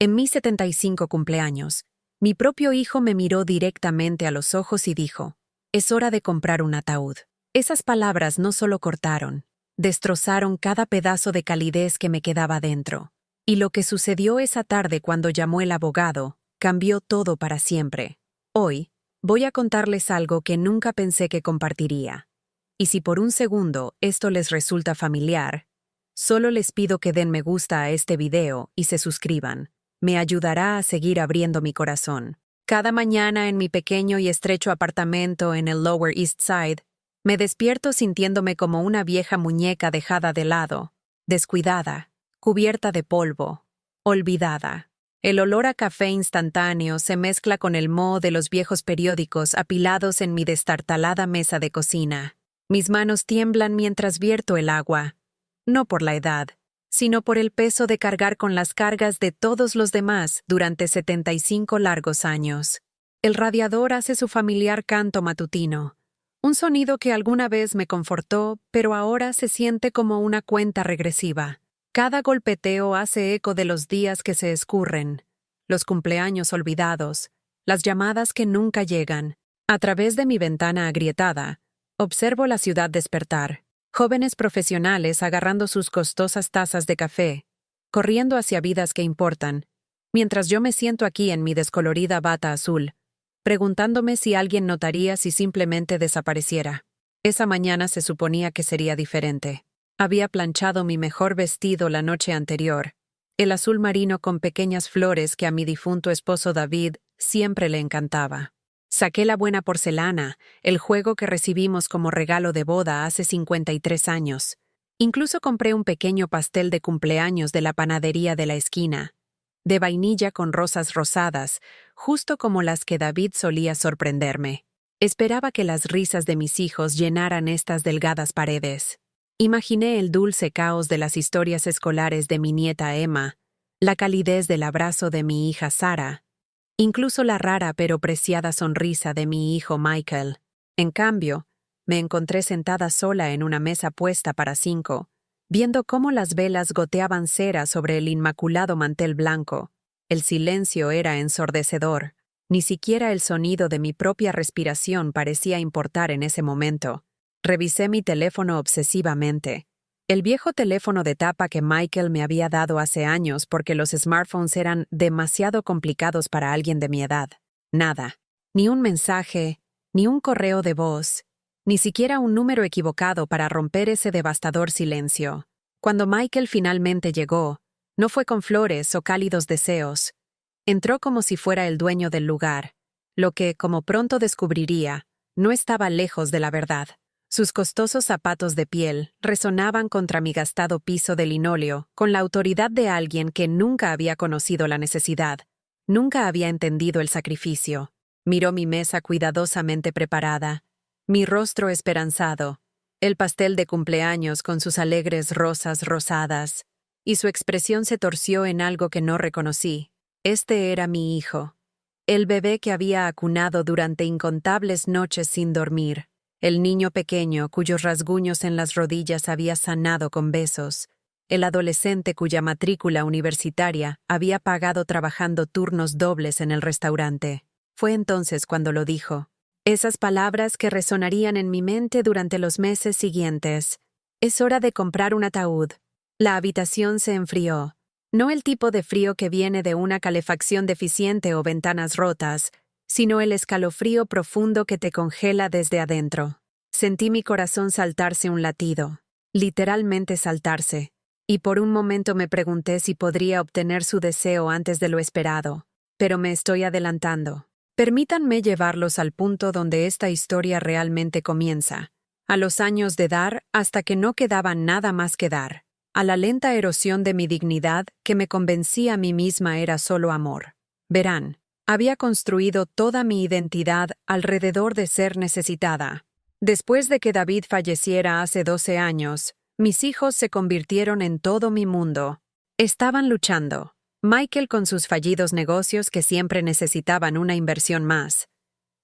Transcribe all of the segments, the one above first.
En mi 75 cumpleaños, mi propio hijo me miró directamente a los ojos y dijo, «Es hora de comprar un ataúd». Esas palabras no solo cortaron, destrozaron cada pedazo de calidez que me quedaba dentro. Y lo que sucedió esa tarde cuando llamó el abogado, cambió todo para siempre. Hoy, voy a contarles algo que nunca pensé que compartiría. Y si por un segundo esto les resulta familiar, solo les pido que den me gusta a este video y se suscriban. Me ayudará a seguir abriendo mi corazón. Cada mañana en mi pequeño y estrecho apartamento en el Lower East Side, me despierto sintiéndome como una vieja muñeca dejada de lado, descuidada, cubierta de polvo, olvidada. El olor a café instantáneo se mezcla con el moho de los viejos periódicos apilados en mi destartalada mesa de cocina. Mis manos tiemblan mientras vierto el agua, no por la edad, sino por el peso de cargar con las cargas de todos los demás durante 75 largos años. El radiador hace su familiar canto matutino, un sonido que alguna vez me confortó, pero ahora se siente como una cuenta regresiva. Cada golpeteo hace eco de los días que se escurren, los cumpleaños olvidados, las llamadas que nunca llegan. A través de mi ventana agrietada, observo la ciudad despertar, jóvenes profesionales agarrando sus costosas tazas de café, corriendo hacia vidas que importan, mientras yo me siento aquí en mi descolorida bata azul, preguntándome si alguien notaría si simplemente desapareciera. Esa mañana se suponía que sería diferente. Había planchado mi mejor vestido la noche anterior, el azul marino con pequeñas flores que a mi difunto esposo David siempre le encantaba. Saqué la buena porcelana, el juego que recibimos como regalo de boda hace 53 años. Incluso compré un pequeño pastel de cumpleaños de la panadería de la esquina, de vainilla con rosas rosadas, justo como las que David solía sorprenderme. Esperaba que las risas de mis hijos llenaran estas delgadas paredes. Imaginé el dulce caos de las historias escolares de mi nieta Emma, la calidez del abrazo de mi hija Sara, incluso la rara pero preciada sonrisa de mi hijo Michael. En cambio, me encontré sentada sola en una mesa puesta para 5, viendo cómo las velas goteaban cera sobre el inmaculado mantel blanco. El silencio era ensordecedor. Ni siquiera el sonido de mi propia respiración parecía importar en ese momento. Revisé mi teléfono obsesivamente. El viejo teléfono de tapa que Michael me había dado hace años porque los smartphones eran demasiado complicados para alguien de mi edad. Nada. Ni un mensaje, ni un correo de voz, ni siquiera un número equivocado para romper ese devastador silencio. Cuando Michael finalmente llegó, no fue con flores o cálidos deseos. Entró como si fuera el dueño del lugar, lo que, como pronto descubriría, no estaba lejos de la verdad. Sus costosos zapatos de piel resonaban contra mi gastado piso de linóleo con la autoridad de alguien que nunca había conocido la necesidad, nunca había entendido el sacrificio. Miró mi mesa cuidadosamente preparada, mi rostro esperanzado, el pastel de cumpleaños con sus alegres rosas rosadas, y su expresión se torció en algo que no reconocí. Este era mi hijo, el bebé que había acunado durante incontables noches sin dormir. El niño pequeño cuyos rasguños en las rodillas había sanado con besos, el adolescente cuya matrícula universitaria había pagado trabajando turnos dobles en el restaurante. Fue entonces cuando lo dijo. Esas palabras que resonarían en mi mente durante los meses siguientes. Es hora de comprar un ataúd. La habitación se enfrió. No el tipo de frío que viene de una calefacción deficiente o ventanas rotas, sino el escalofrío profundo que te congela desde adentro. Sentí mi corazón saltarse un latido, literalmente saltarse, y por un momento me pregunté si podría obtener su deseo antes de lo esperado, pero me estoy adelantando. Permítanme llevarlos al punto donde esta historia realmente comienza, a los años de dar hasta que no quedaba nada más que dar, a la lenta erosión de mi dignidad que me convencí a mí misma era solo amor. Verán, había construido toda mi identidad alrededor de ser necesitada. Después de que David falleciera hace 12 años, mis hijos se convirtieron en todo mi mundo. Estaban luchando. Michael con sus fallidos negocios que siempre necesitaban una inversión más.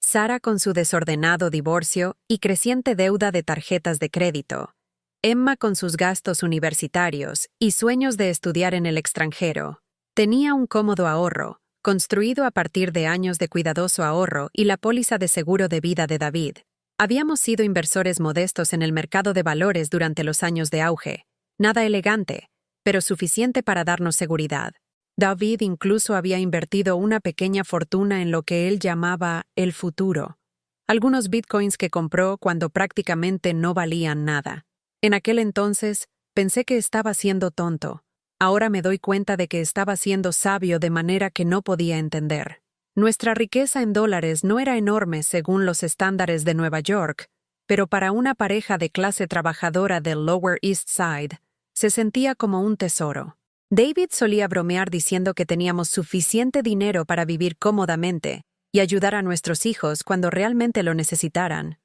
Sara con su desordenado divorcio y creciente deuda de tarjetas de crédito. Emma con sus gastos universitarios y sueños de estudiar en el extranjero. Tenía un cómodo ahorro, construido a partir de años de cuidadoso ahorro y la póliza de seguro de vida de David. Habíamos sido inversores modestos en el mercado de valores durante los años de auge. Nada elegante, pero suficiente para darnos seguridad. David incluso había invertido una pequeña fortuna en lo que él llamaba el futuro. Algunos bitcoins que compró cuando prácticamente no valían nada. En aquel entonces, pensé que estaba siendo tonto. Ahora me doy cuenta de que estaba siendo sabio de manera que no podía entender. Nuestra riqueza en dólares no era enorme según los estándares de Nueva York, pero para una pareja de clase trabajadora del Lower East Side, se sentía como un tesoro. David solía bromear diciendo que teníamos suficiente dinero para vivir cómodamente y ayudar a nuestros hijos cuando realmente lo necesitaran.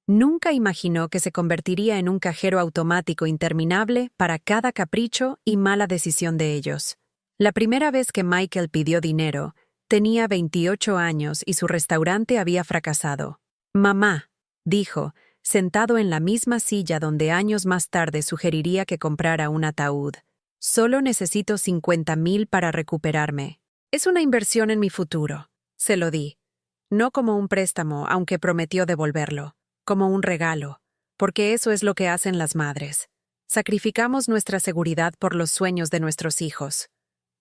Nunca imaginó que se convertiría en un cajero automático interminable para cada capricho y mala decisión de ellos. La primera vez que Michael pidió dinero, tenía 28 años y su restaurante había fracasado. «Mamá», dijo, sentado en la misma silla donde años más tarde sugeriría que comprara un ataúd. «Solo necesito 50,000 para recuperarme. Es una inversión en mi futuro». Se lo di. No como un préstamo, aunque prometió devolverlo. Como un regalo, porque eso es lo que hacen las madres. Sacrificamos nuestra seguridad por los sueños de nuestros hijos.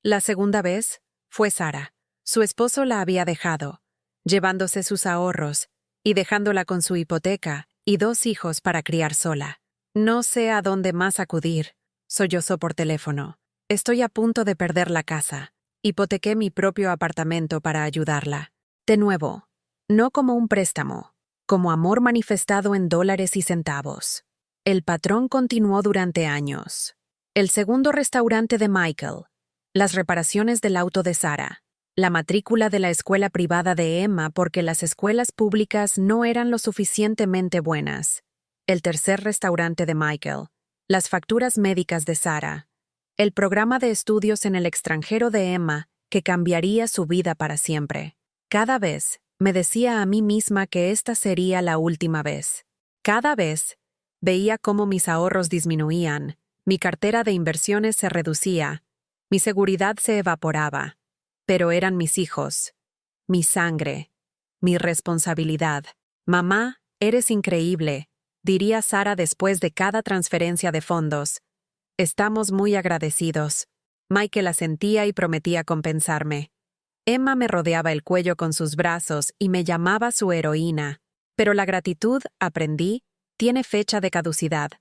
La segunda vez fue Sara. Su esposo la había dejado, llevándose sus ahorros y dejándola con su hipoteca y 2 hijos para criar sola. «No sé a dónde más acudir», sollozó por teléfono. «Estoy a punto de perder la casa. Hipotequé mi propio apartamento para ayudarla». De nuevo, no como un préstamo, como amor manifestado en dólares y centavos. El patrón continuó durante años. El segundo restaurante de Michael, las reparaciones del auto de Sara, la matrícula de la escuela privada de Emma porque las escuelas públicas no eran lo suficientemente buenas, el tercer restaurante de Michael, las facturas médicas de Sara, el programa de estudios en el extranjero de Emma que cambiaría su vida para siempre. Cada vez me decía a mí misma que esta sería la última vez. Cada vez veía cómo mis ahorros disminuían, mi cartera de inversiones se reducía, mi seguridad se evaporaba. Pero eran mis hijos, mi sangre, mi responsabilidad. «Mamá, eres increíble», diría Sara después de cada transferencia de fondos. «Estamos muy agradecidos». Michael asentía y prometía compensarme. Emma me rodeaba el cuello con sus brazos y me llamaba su heroína. Pero la gratitud, aprendí, tiene fecha de caducidad.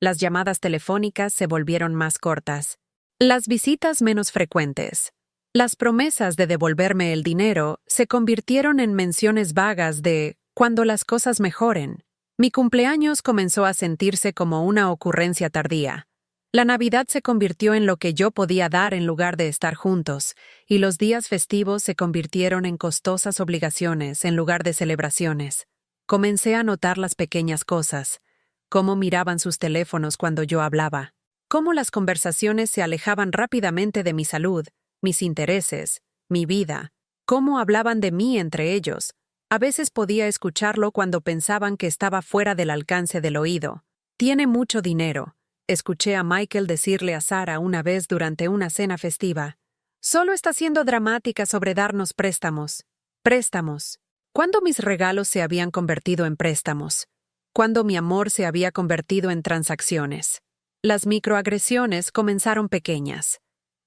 Las llamadas telefónicas se volvieron más cortas. Las visitas menos frecuentes. Las promesas de devolverme el dinero se convirtieron en menciones vagas de «cuando las cosas mejoren». Mi cumpleaños comenzó a sentirse como una ocurrencia tardía. La Navidad se convirtió en lo que yo podía dar en lugar de estar juntos, y los días festivos se convirtieron en costosas obligaciones en lugar de celebraciones. Comencé a notar las pequeñas cosas, cómo miraban sus teléfonos cuando yo hablaba, cómo las conversaciones se alejaban rápidamente de mi salud, mis intereses, mi vida, cómo hablaban de mí entre ellos. A veces podía escucharlo cuando pensaban que estaba fuera del alcance del oído. «Tiene mucho dinero», escuché a Michael decirle a Sara una vez durante una cena festiva. «Solo está siendo dramática sobre darnos préstamos». Préstamos. ¿Cuándo mis regalos se habían convertido en préstamos? ¿Cuándo mi amor se había convertido en transacciones? Las microagresiones comenzaron pequeñas.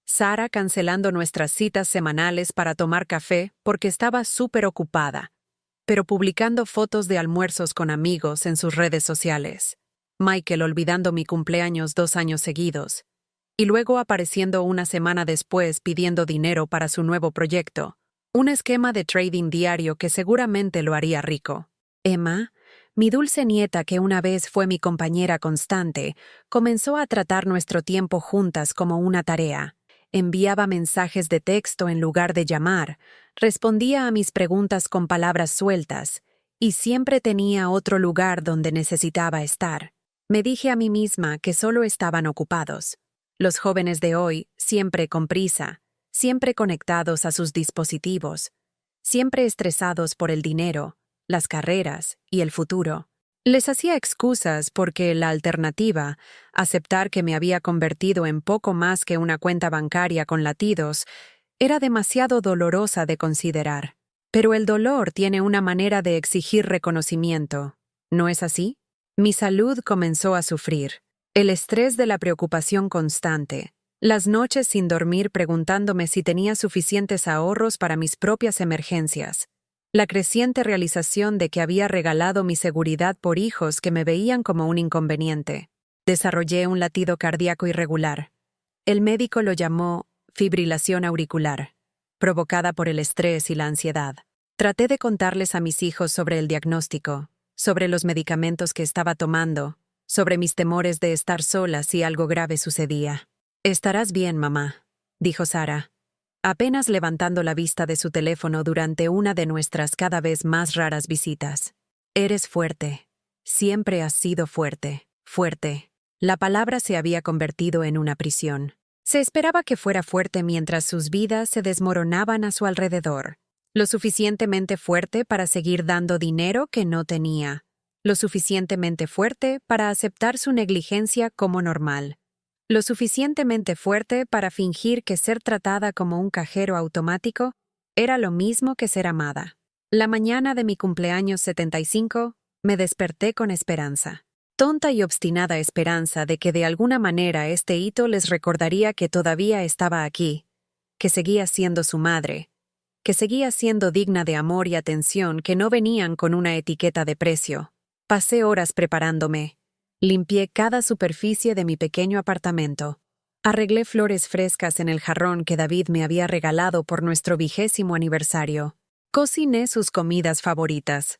Sara cancelando nuestras citas semanales para tomar café porque estaba súper ocupada, pero publicando fotos de almuerzos con amigos en sus redes sociales. Michael olvidando mi cumpleaños 2 años seguidos, y luego apareciendo una semana después pidiendo dinero para su nuevo proyecto, un esquema de trading diario que seguramente lo haría rico. Emma, mi dulce nieta que una vez fue mi compañera constante, comenzó a tratar nuestro tiempo juntas como una tarea. Enviaba mensajes de texto en lugar de llamar, respondía a mis preguntas con palabras sueltas, y siempre tenía otro lugar donde necesitaba estar. Me dije a mí misma que solo estaban ocupados. Los jóvenes de hoy, siempre con prisa, siempre conectados a sus dispositivos, siempre estresados por el dinero, las carreras y el futuro. Les hacía excusas porque la alternativa, aceptar que me había convertido en poco más que una cuenta bancaria con latidos, era demasiado dolorosa de considerar. Pero el dolor tiene una manera de exigir reconocimiento, ¿no es así? Mi salud comenzó a sufrir. El estrés de la preocupación constante. Las noches sin dormir preguntándome si tenía suficientes ahorros para mis propias emergencias. La creciente realización de que había regalado mi seguridad por hijos que me veían como un inconveniente. Desarrollé un latido cardíaco irregular. El médico lo llamó fibrilación auricular, provocada por el estrés y la ansiedad. Traté de contarles a mis hijos sobre el diagnóstico, sobre los medicamentos que estaba tomando, sobre mis temores de estar sola si algo grave sucedía. «Estarás bien, mamá», dijo Sara, apenas levantando la vista de su teléfono durante una de nuestras cada vez más raras visitas. «Eres fuerte. Siempre has sido fuerte. Fuerte». La palabra se había convertido en una prisión. Se esperaba que fuera fuerte mientras sus vidas se desmoronaban a su alrededor. Lo suficientemente fuerte para seguir dando dinero que no tenía. Lo suficientemente fuerte para aceptar su negligencia como normal. Lo suficientemente fuerte para fingir que ser tratada como un cajero automático era lo mismo que ser amada. La mañana de mi cumpleaños 75, me desperté con esperanza. Tonta y obstinada esperanza de que de alguna manera este hito les recordaría que todavía estaba aquí, que seguía siendo su madre, que seguía siendo digna de amor y atención que no venían con una etiqueta de precio. Pasé horas preparándome. Limpié cada superficie de mi pequeño apartamento. Arreglé flores frescas en el jarrón que David me había regalado por nuestro 20º aniversario. Cociné sus comidas favoritas.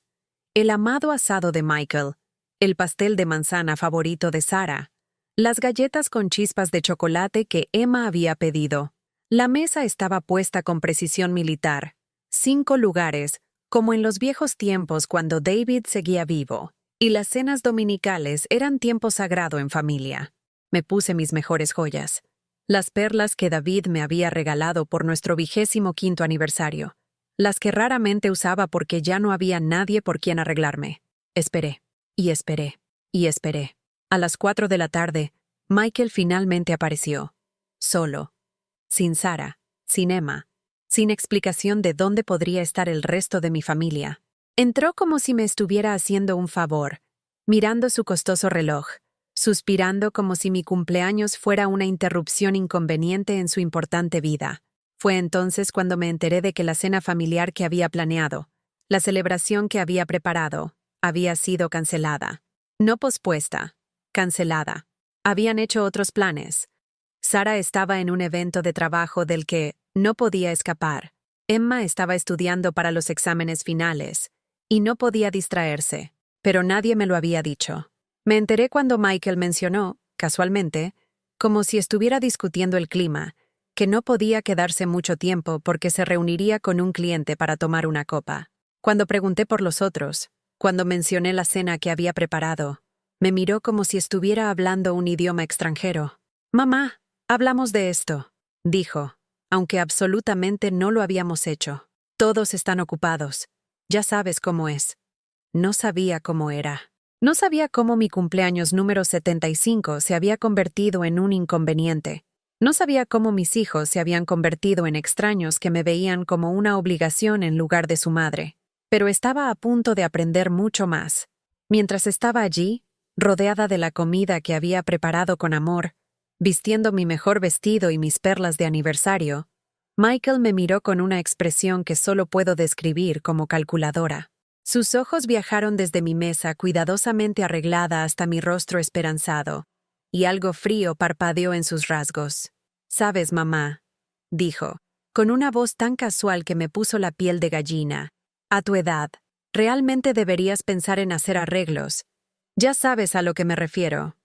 El amado asado de Michael, el pastel de manzana favorito de Sara, las galletas con chispas de chocolate que Emma había pedido. La mesa estaba puesta con precisión militar. 5 lugares, como en los viejos tiempos cuando David seguía vivo. Y las cenas dominicales eran tiempo sagrado en familia. Me puse mis mejores joyas. Las perlas que David me había regalado por nuestro 25º aniversario. Las que raramente usaba porque ya no había nadie por quien arreglarme. Esperé, y esperé, y esperé. A las 4 de la tarde, Michael finalmente apareció. Solo. Sin Sara, sin Emma, sin explicación de dónde podría estar el resto de mi familia. Entró como si me estuviera haciendo un favor, mirando su costoso reloj, suspirando como si mi cumpleaños fuera una interrupción inconveniente en su importante vida. Fue entonces cuando me enteré de que la cena familiar que había planeado, la celebración que había preparado, había sido cancelada. No pospuesta, cancelada. Habían hecho otros planes. Sara estaba en un evento de trabajo del que no podía escapar. Emma estaba estudiando para los exámenes finales y no podía distraerse, pero nadie me lo había dicho. Me enteré cuando Michael mencionó, casualmente, como si estuviera discutiendo el clima, que no podía quedarse mucho tiempo porque se reuniría con un cliente para tomar una copa. Cuando pregunté por los otros, cuando mencioné la cena que había preparado, me miró como si estuviera hablando un idioma extranjero. «Mamá, hablamos de esto», dijo, aunque absolutamente no lo habíamos hecho. «Todos están ocupados. Ya sabes cómo es». No sabía cómo era. No sabía cómo mi cumpleaños número 75 se había convertido en un inconveniente. No sabía cómo mis hijos se habían convertido en extraños que me veían como una obligación en lugar de su madre. Pero estaba a punto de aprender mucho más. Mientras estaba allí, rodeada de la comida que había preparado con amor, vistiendo mi mejor vestido y mis perlas de aniversario, Michael me miró con una expresión que solo puedo describir como calculadora. Sus ojos viajaron desde mi mesa cuidadosamente arreglada hasta mi rostro esperanzado, y algo frío parpadeó en sus rasgos. «Sabes, mamá», dijo, con una voz tan casual que me puso la piel de gallina, «a tu edad, realmente deberías pensar en hacer arreglos. Ya sabes a lo que me refiero.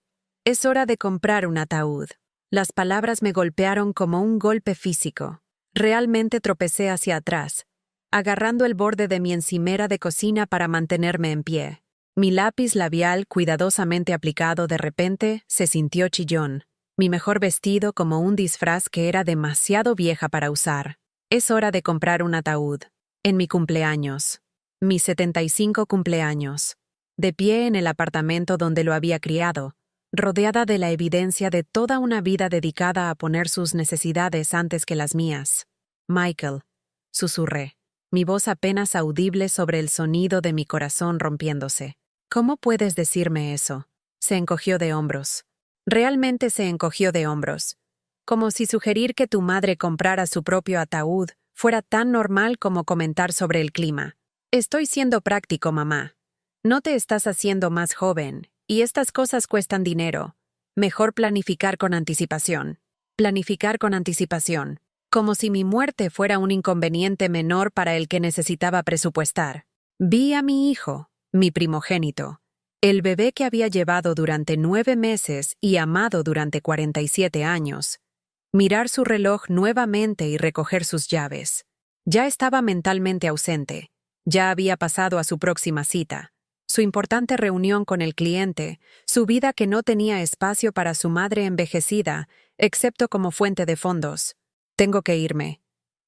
Es hora de comprar un ataúd». Las palabras me golpearon como un golpe físico. Realmente tropecé hacia atrás, agarrando el borde de mi encimera de cocina para mantenerme en pie. Mi lápiz labial, cuidadosamente aplicado de repente, se sintió chillón. Mi mejor vestido como un disfraz que era demasiado vieja para usar. Es hora de comprar un ataúd. En mi cumpleaños. Mi 75 cumpleaños. de pie en el apartamento donde lo había criado, rodeada de la evidencia de toda una vida dedicada a poner sus necesidades antes que las mías. Michael, susurré, mi voz apenas audible sobre el sonido de mi corazón rompiéndose. ¿Cómo puedes decirme eso? Se encogió de hombros. Realmente se encogió de hombros. Como si sugerir que tu madre comprara su propio ataúd fuera tan normal como comentar sobre el clima. Estoy siendo práctico, mamá. No te estás haciendo más joven, y estas cosas cuestan dinero. Mejor planificar con anticipación. Planificar con anticipación. Como si mi muerte fuera un inconveniente menor para el que necesitaba presupuestar. Vi a mi hijo, mi primogénito, el bebé que había llevado durante 9 meses y amado durante 47 años, mirar su reloj nuevamente y recoger sus llaves. Ya estaba mentalmente ausente. Ya había pasado a su próxima cita. Su importante reunión con el cliente, su vida que no tenía espacio para su madre envejecida, excepto como fuente de fondos. Tengo que irme,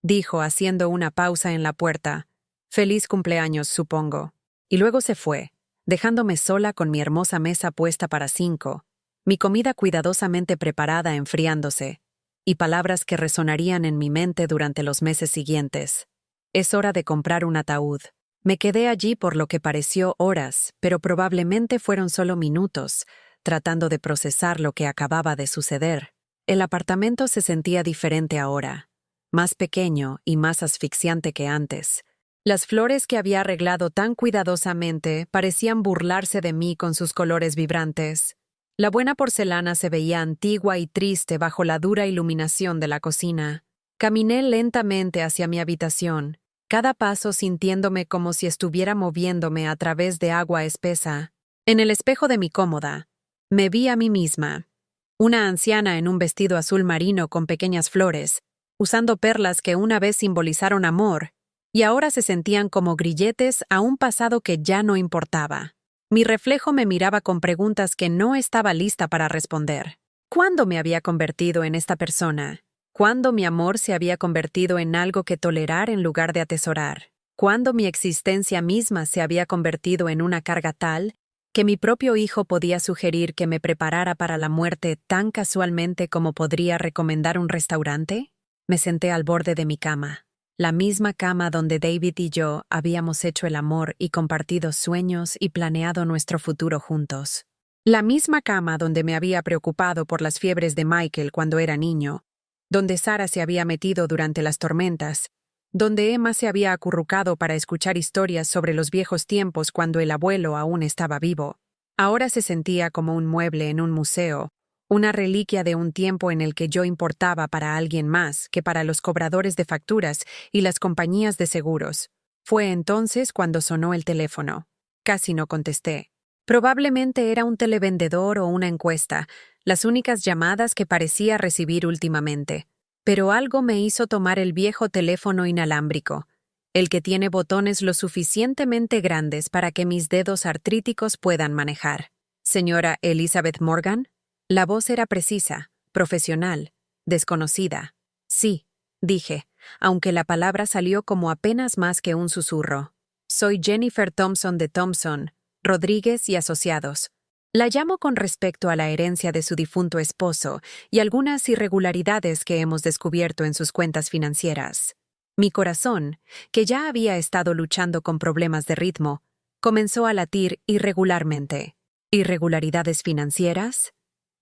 dijo haciendo una pausa en la puerta. Feliz cumpleaños, supongo. Y luego se fue, dejándome sola con mi hermosa mesa puesta para 5, mi comida cuidadosamente preparada enfriándose, y palabras que resonarían en mi mente durante los meses siguientes. Es hora de comprar un ataúd. Me quedé allí por lo que pareció horas, pero probablemente fueron solo minutos, tratando de procesar lo que acababa de suceder. El apartamento se sentía diferente ahora, más pequeño y más asfixiante que antes. Las flores que había arreglado tan cuidadosamente parecían burlarse de mí con sus colores vibrantes. La buena porcelana se veía antigua y triste bajo la dura iluminación de la cocina. Caminé lentamente hacia mi habitación, cada paso sintiéndome como si estuviera moviéndome a través de agua espesa. En el espejo de mi cómoda, me vi a mí misma, una anciana en un vestido azul marino con pequeñas flores, usando perlas que una vez simbolizaron amor, y ahora se sentían como grilletes a un pasado que ya no importaba. Mi reflejo me miraba con preguntas que no estaba lista para responder. ¿Cuándo me había convertido en esta persona? ¿Cuándo mi amor se había convertido en algo que tolerar en lugar de atesorar? ¿Cuándo mi existencia misma se había convertido en una carga tal que mi propio hijo podía sugerir que me preparara para la muerte tan casualmente como podría recomendar un restaurante? Me senté al borde de mi cama, la misma cama donde David y yo habíamos hecho el amor y compartido sueños y planeado nuestro futuro juntos. La misma cama donde me había preocupado por las fiebres de Michael cuando era niño, donde Sara se había metido durante las tormentas, donde Emma se había acurrucado para escuchar historias sobre los viejos tiempos cuando el abuelo aún estaba vivo. Ahora se sentía como un mueble en un museo, una reliquia de un tiempo en el que yo importaba para alguien más que para los cobradores de facturas y las compañías de seguros. Fue entonces cuando sonó el teléfono. Casi no contesté. Probablemente era un televendedor o una encuesta, las únicas llamadas que parecía recibir últimamente. Pero algo me hizo tomar el viejo teléfono inalámbrico, el que tiene botones lo suficientemente grandes para que mis dedos artríticos puedan manejar. ¿Señora Elizabeth Morgan? La voz era precisa, profesional, desconocida. Sí, dije, aunque la palabra salió como apenas más que un susurro. Soy Jennifer Thompson de Thompson, Rodríguez y Asociados. La llamo con respecto a la herencia de su difunto esposo y algunas irregularidades que hemos descubierto en sus cuentas financieras. Mi corazón, que ya había estado luchando con problemas de ritmo, comenzó a latir irregularmente. ¿Irregularidades financieras?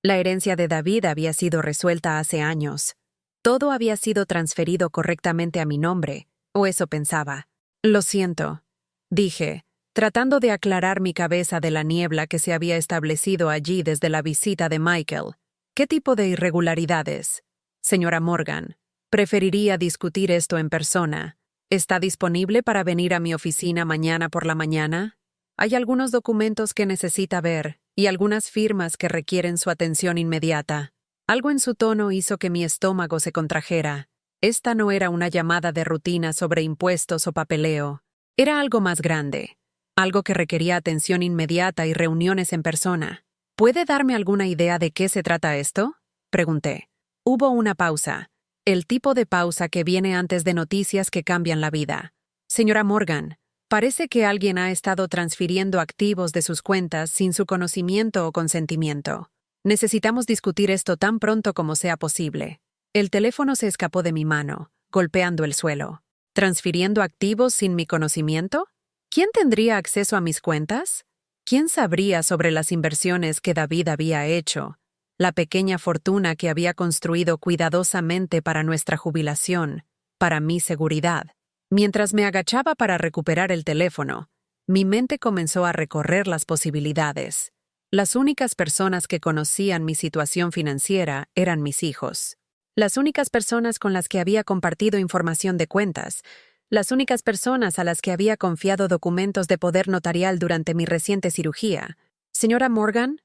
La herencia de David había sido resuelta hace años. Todo había sido transferido correctamente a mi nombre, o eso pensaba. Lo siento, dije, tratando de aclarar mi cabeza de la niebla que se había establecido allí desde la visita de Michael. ¿Qué tipo de irregularidades? Señora Morgan, preferiría discutir esto en persona. ¿Está disponible para venir a mi oficina mañana por la mañana? Hay algunos documentos que necesita ver y algunas firmas que requieren su atención inmediata. Algo en su tono hizo que mi estómago se contrajera. Esta no era una llamada de rutina sobre impuestos o papeleo. Era algo más grande. Algo que requería atención inmediata y reuniones en persona. ¿Puede darme alguna idea de qué se trata esto? Pregunté. Hubo una pausa. El tipo de pausa que viene antes de noticias que cambian la vida. Señora Morgan, Parece que alguien ha estado transfiriendo activos de sus cuentas sin su conocimiento o consentimiento. Necesitamos discutir esto tan pronto como sea posible. El teléfono se escapó de mi mano, golpeando el suelo. ¿Transfiriendo activos sin mi conocimiento? ¿Quién tendría acceso a mis cuentas? ¿Quién sabría sobre las inversiones que David había hecho? La pequeña fortuna que había construido cuidadosamente para nuestra jubilación, para mi seguridad. Mientras me agachaba para recuperar el teléfono, mi mente comenzó a recorrer las posibilidades. Las únicas personas que conocían mi situación financiera eran mis hijos. Las únicas personas con las que había compartido información de cuentas. Las únicas personas a las que había confiado documentos de poder notarial durante mi reciente cirugía. Señora Morgan,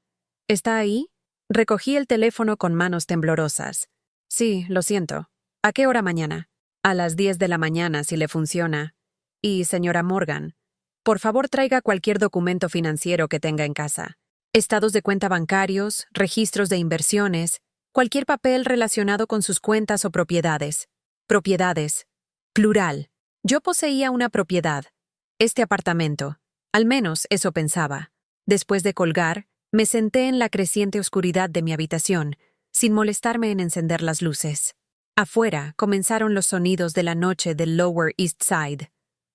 ¿está ahí? Recogí el teléfono con manos temblorosas. Sí, lo siento. ¿A qué hora mañana? A las 10 de la mañana, si le funciona. Y, señora Morgan, por favor traiga cualquier documento financiero que tenga en casa. Estados de cuenta bancarios, registros de inversiones, cualquier papel relacionado con sus cuentas o propiedades. Propiedades. Plural. Yo poseía una propiedad. Este apartamento. Al menos eso pensaba. Después de colgar, me senté en la creciente oscuridad de mi habitación, sin molestarme en encender las luces. Afuera comenzaron los sonidos de la noche del Lower East Side.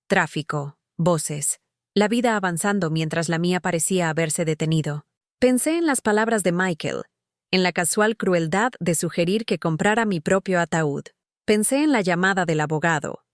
Tráfico, voces, la vida avanzando mientras la mía parecía haberse detenido. Pensé en las palabras de Michael, en la casual crueldad de sugerir que comprara mi propio ataúd. Pensé en la llamada del abogado,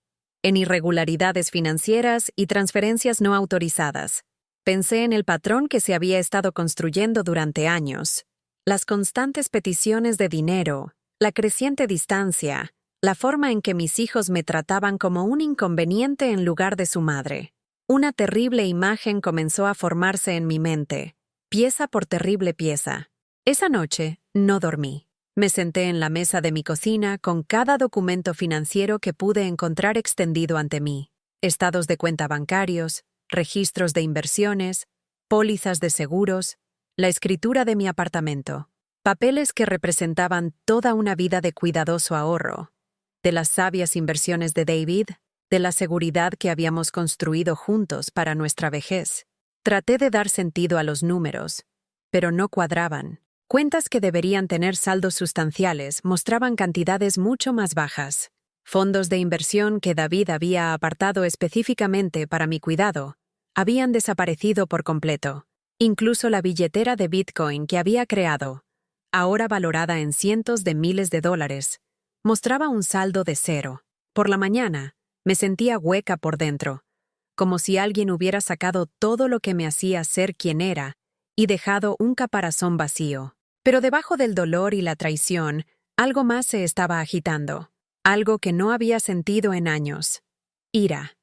en irregularidades financieras y transferencias no autorizadas. Pensé en el patrón que se había estado construyendo durante años, las constantes peticiones de dinero, la creciente distancia, la forma en que mis hijos me trataban como un inconveniente en lugar de su madre. Una terrible imagen comenzó a formarse en mi mente, pieza por terrible pieza. Esa noche no dormí. Me senté en la mesa de mi cocina con cada documento financiero que pude encontrar extendido ante mí. Estados de cuenta bancarios, registros de inversiones, pólizas de seguros, la escritura de mi apartamento. Papeles que representaban toda una vida de cuidadoso ahorro, de las sabias inversiones de David, de la seguridad que habíamos construido juntos para nuestra vejez. Traté de dar sentido a los números, pero no cuadraban. Cuentas que deberían tener saldos sustanciales mostraban cantidades mucho más bajas. Fondos de inversión que David había apartado específicamente para mi cuidado habían desaparecido por completo. Incluso la billetera de Bitcoin que había creado, ahora valorada en cientos de miles de dólares, mostraba un saldo de 0. Por la mañana, me sentía hueca por dentro, como si alguien hubiera sacado todo lo que me hacía ser quien era y dejado un caparazón vacío. Pero debajo del dolor y la traición, algo más se estaba agitando, algo que no había sentido en años. Ira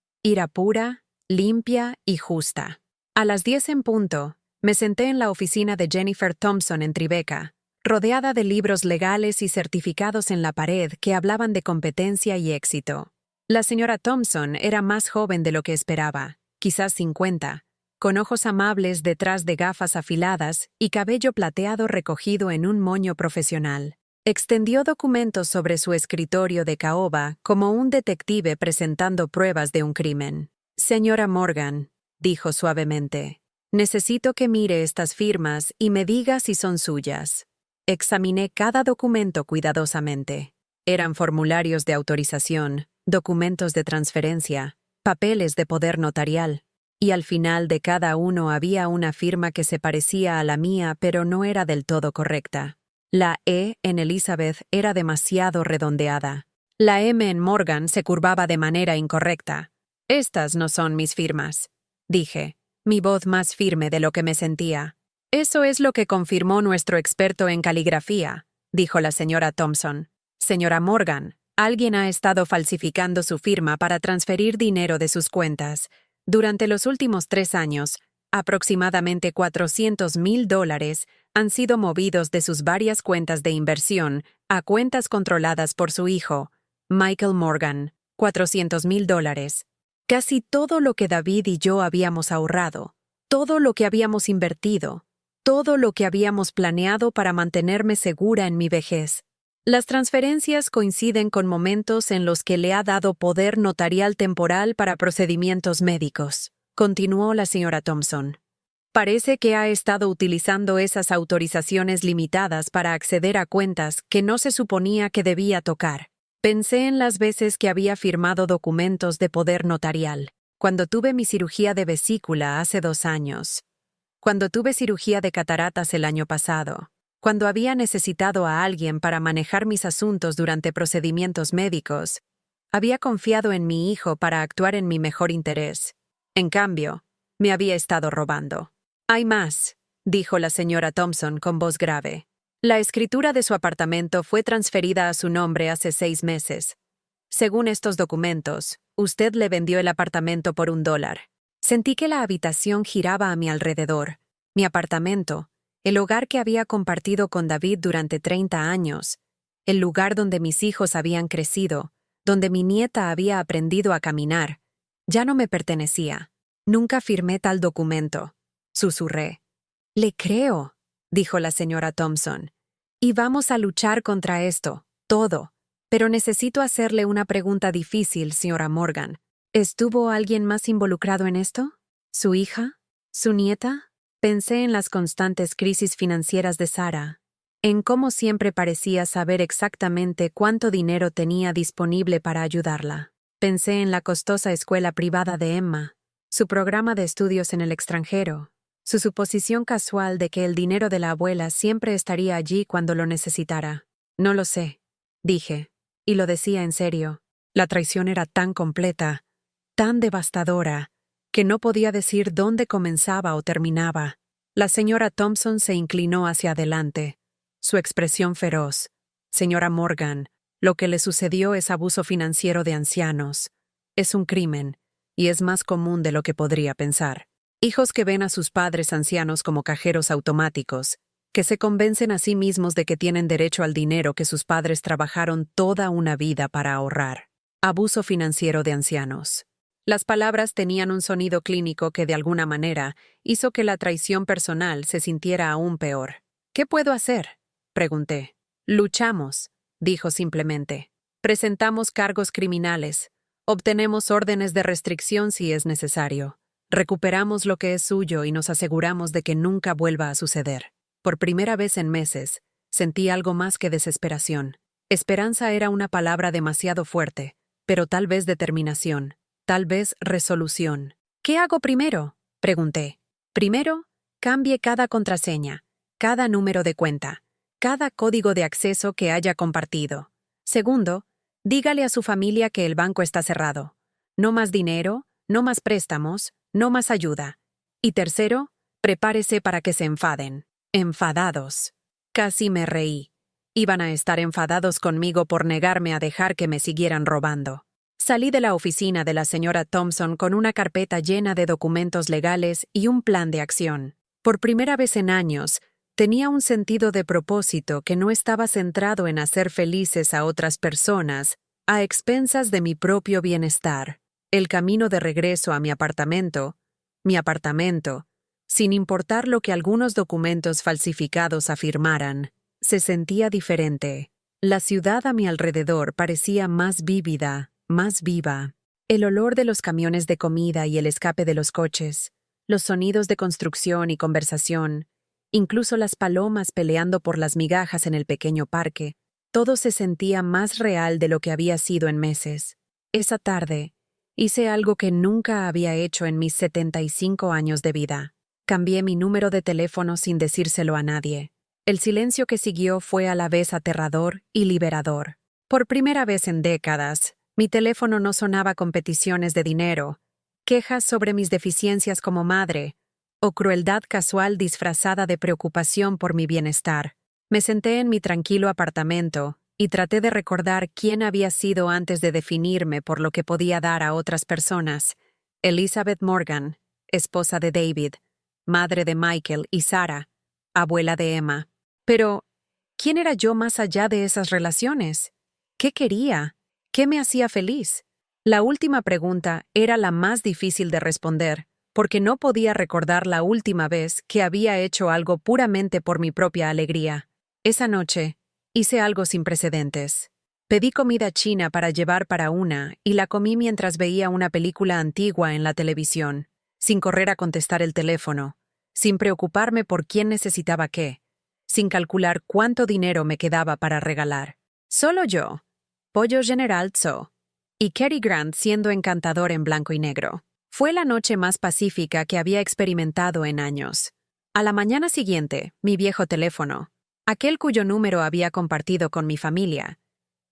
pura, limpia y justa. A las 10 en punto, me senté en la oficina de Jennifer Thompson en Tribeca, rodeada de libros legales y certificados en la pared que hablaban de competencia y éxito. La señora Thompson era más joven de lo que esperaba, quizás 50, con ojos amables detrás de gafas afiladas y cabello plateado recogido en un moño profesional. Extendió documentos sobre su escritorio de caoba como un detective presentando pruebas de un crimen. «Señora Morgan», dijo suavemente, «necesito que mire estas firmas y me diga si son suyas». Examiné cada documento cuidadosamente. Eran formularios de autorización, documentos de transferencia, papeles de poder notarial, y al final de cada uno había una firma que se parecía a la mía pero no era del todo correcta. La E en Elizabeth era demasiado redondeada. La M en Morgan se curvaba de manera incorrecta. «Estas no son mis firmas», dije, mi voz más firme de lo que me sentía. «Eso es lo que confirmó nuestro experto en caligrafía», dijo la señora Thompson. «Señora Morgan, alguien ha estado falsificando su firma para transferir dinero de sus cuentas. Durante los últimos 3 años, aproximadamente $400,000 han sido movidos de sus varias cuentas de inversión a cuentas controladas por su hijo, Michael Morgan. $400,000. Casi todo lo que David y yo habíamos ahorrado, todo lo que habíamos invertido, todo lo que habíamos planeado para mantenerme segura en mi vejez. Las transferencias coinciden con momentos en los que le ha dado poder notarial temporal para procedimientos médicos, continuó la señora Thompson. Parece que ha estado utilizando esas autorizaciones limitadas para acceder a cuentas que no se suponía que debía tocar. Pensé en las veces que había firmado documentos de poder notarial, cuando tuve mi cirugía de vesícula hace 2 años, cuando tuve cirugía de cataratas el año pasado, cuando había necesitado a alguien para manejar mis asuntos durante procedimientos médicos. Había confiado en mi hijo para actuar en mi mejor interés. En cambio, me había estado robando. Hay más, dijo la señora Thompson con voz grave. La escritura de su apartamento fue transferida a su nombre hace 6 meses. Según estos documentos, usted le vendió el apartamento por $1. Sentí que la habitación giraba a mi alrededor. Mi apartamento, el hogar que había compartido con David durante 30 años, el lugar donde mis hijos habían crecido, donde mi nieta había aprendido a caminar, ya no me pertenecía. Nunca firmé tal documento, susurré. Le creo, dijo la señora Thompson. Y vamos a luchar contra esto, todo. Pero necesito hacerle una pregunta difícil, señora Morgan. ¿Estuvo alguien más involucrado en esto? ¿Su hija? ¿Su nieta? Pensé en las constantes crisis financieras de Sarah, en cómo siempre parecía saber exactamente cuánto dinero tenía disponible para ayudarla. Pensé en la costosa escuela privada de Emma, su programa de estudios en el extranjero, su suposición casual de que el dinero de la abuela siempre estaría allí cuando lo necesitara. No lo sé, dije, y lo decía en serio. La traición era tan completa, tan devastadora, que no podía decir dónde comenzaba o terminaba. La señora Thompson se inclinó hacia adelante, su expresión feroz. Señora Morgan, lo que le sucedió es abuso financiero de ancianos. Es un crimen, y es más común de lo que podría pensar. Hijos que ven a sus padres ancianos como cajeros automáticos, que se convencen a sí mismos de que tienen derecho al dinero que sus padres trabajaron toda una vida para ahorrar. Abuso financiero de ancianos. Las palabras tenían un sonido clínico que de alguna manera hizo que la traición personal se sintiera aún peor. ¿Qué puedo hacer?, pregunté. Luchamos, dijo simplemente. Presentamos cargos criminales. Obtenemos órdenes de restricción si es necesario. Recuperamos lo que es suyo y nos aseguramos de que nunca vuelva a suceder. Por primera vez en meses, sentí algo más que desesperación. Esperanza era una palabra demasiado fuerte, pero tal vez determinación. Tal vez resolución. ¿Qué hago primero?, pregunté. Primero, cambie cada contraseña, cada número de cuenta, cada código de acceso que haya compartido. Segundo, dígale a su familia que el banco está cerrado. No más dinero, no más préstamos, no más ayuda. Y tercero, prepárese para que se enfaden. Enfadados. Casi me reí. Iban a estar enfadados conmigo por negarme a dejar que me siguieran robando. Salí de la oficina de la señora Thompson con una carpeta llena de documentos legales y un plan de acción. Por primera vez en años, tenía un sentido de propósito que no estaba centrado en hacer felices a otras personas, a expensas de mi propio bienestar. El camino de regreso a mi apartamento, sin importar lo que algunos documentos falsificados afirmaran, se sentía diferente. La ciudad a mi alrededor parecía más vívida, más viva. El olor de los camiones de comida y el escape de los coches, los sonidos de construcción y conversación, incluso las palomas peleando por las migajas en el pequeño parque, todo se sentía más real de lo que había sido en meses. Esa tarde, hice algo que nunca había hecho en mis 75 años de vida. Cambié mi número de teléfono sin decírselo a nadie. El silencio que siguió fue a la vez aterrador y liberador. Por primera vez en décadas, mi teléfono no sonaba con peticiones de dinero, quejas sobre mis deficiencias como madre, o crueldad casual disfrazada de preocupación por mi bienestar. Me senté en mi tranquilo apartamento y traté de recordar quién había sido antes de definirme por lo que podía dar a otras personas. Elizabeth Morgan, esposa de David, madre de Michael y Sarah, abuela de Emma. Pero, ¿quién era yo más allá de esas relaciones? ¿Qué quería? ¿Qué me hacía feliz? La última pregunta era la más difícil de responder, porque no podía recordar la última vez que había hecho algo puramente por mi propia alegría. Esa noche, Hice algo sin precedentes. Pedí comida china para llevar para una y la comí mientras veía una película antigua en la televisión, sin correr a contestar el teléfono, sin preocuparme por quién necesitaba qué, sin calcular cuánto dinero me quedaba para regalar. Solo yo, Pollo General Tso, y Cary Grant siendo encantador en blanco y negro. Fue la noche más pacífica que había experimentado en años. A la mañana siguiente, mi viejo teléfono, aquel cuyo número había compartido con mi familia,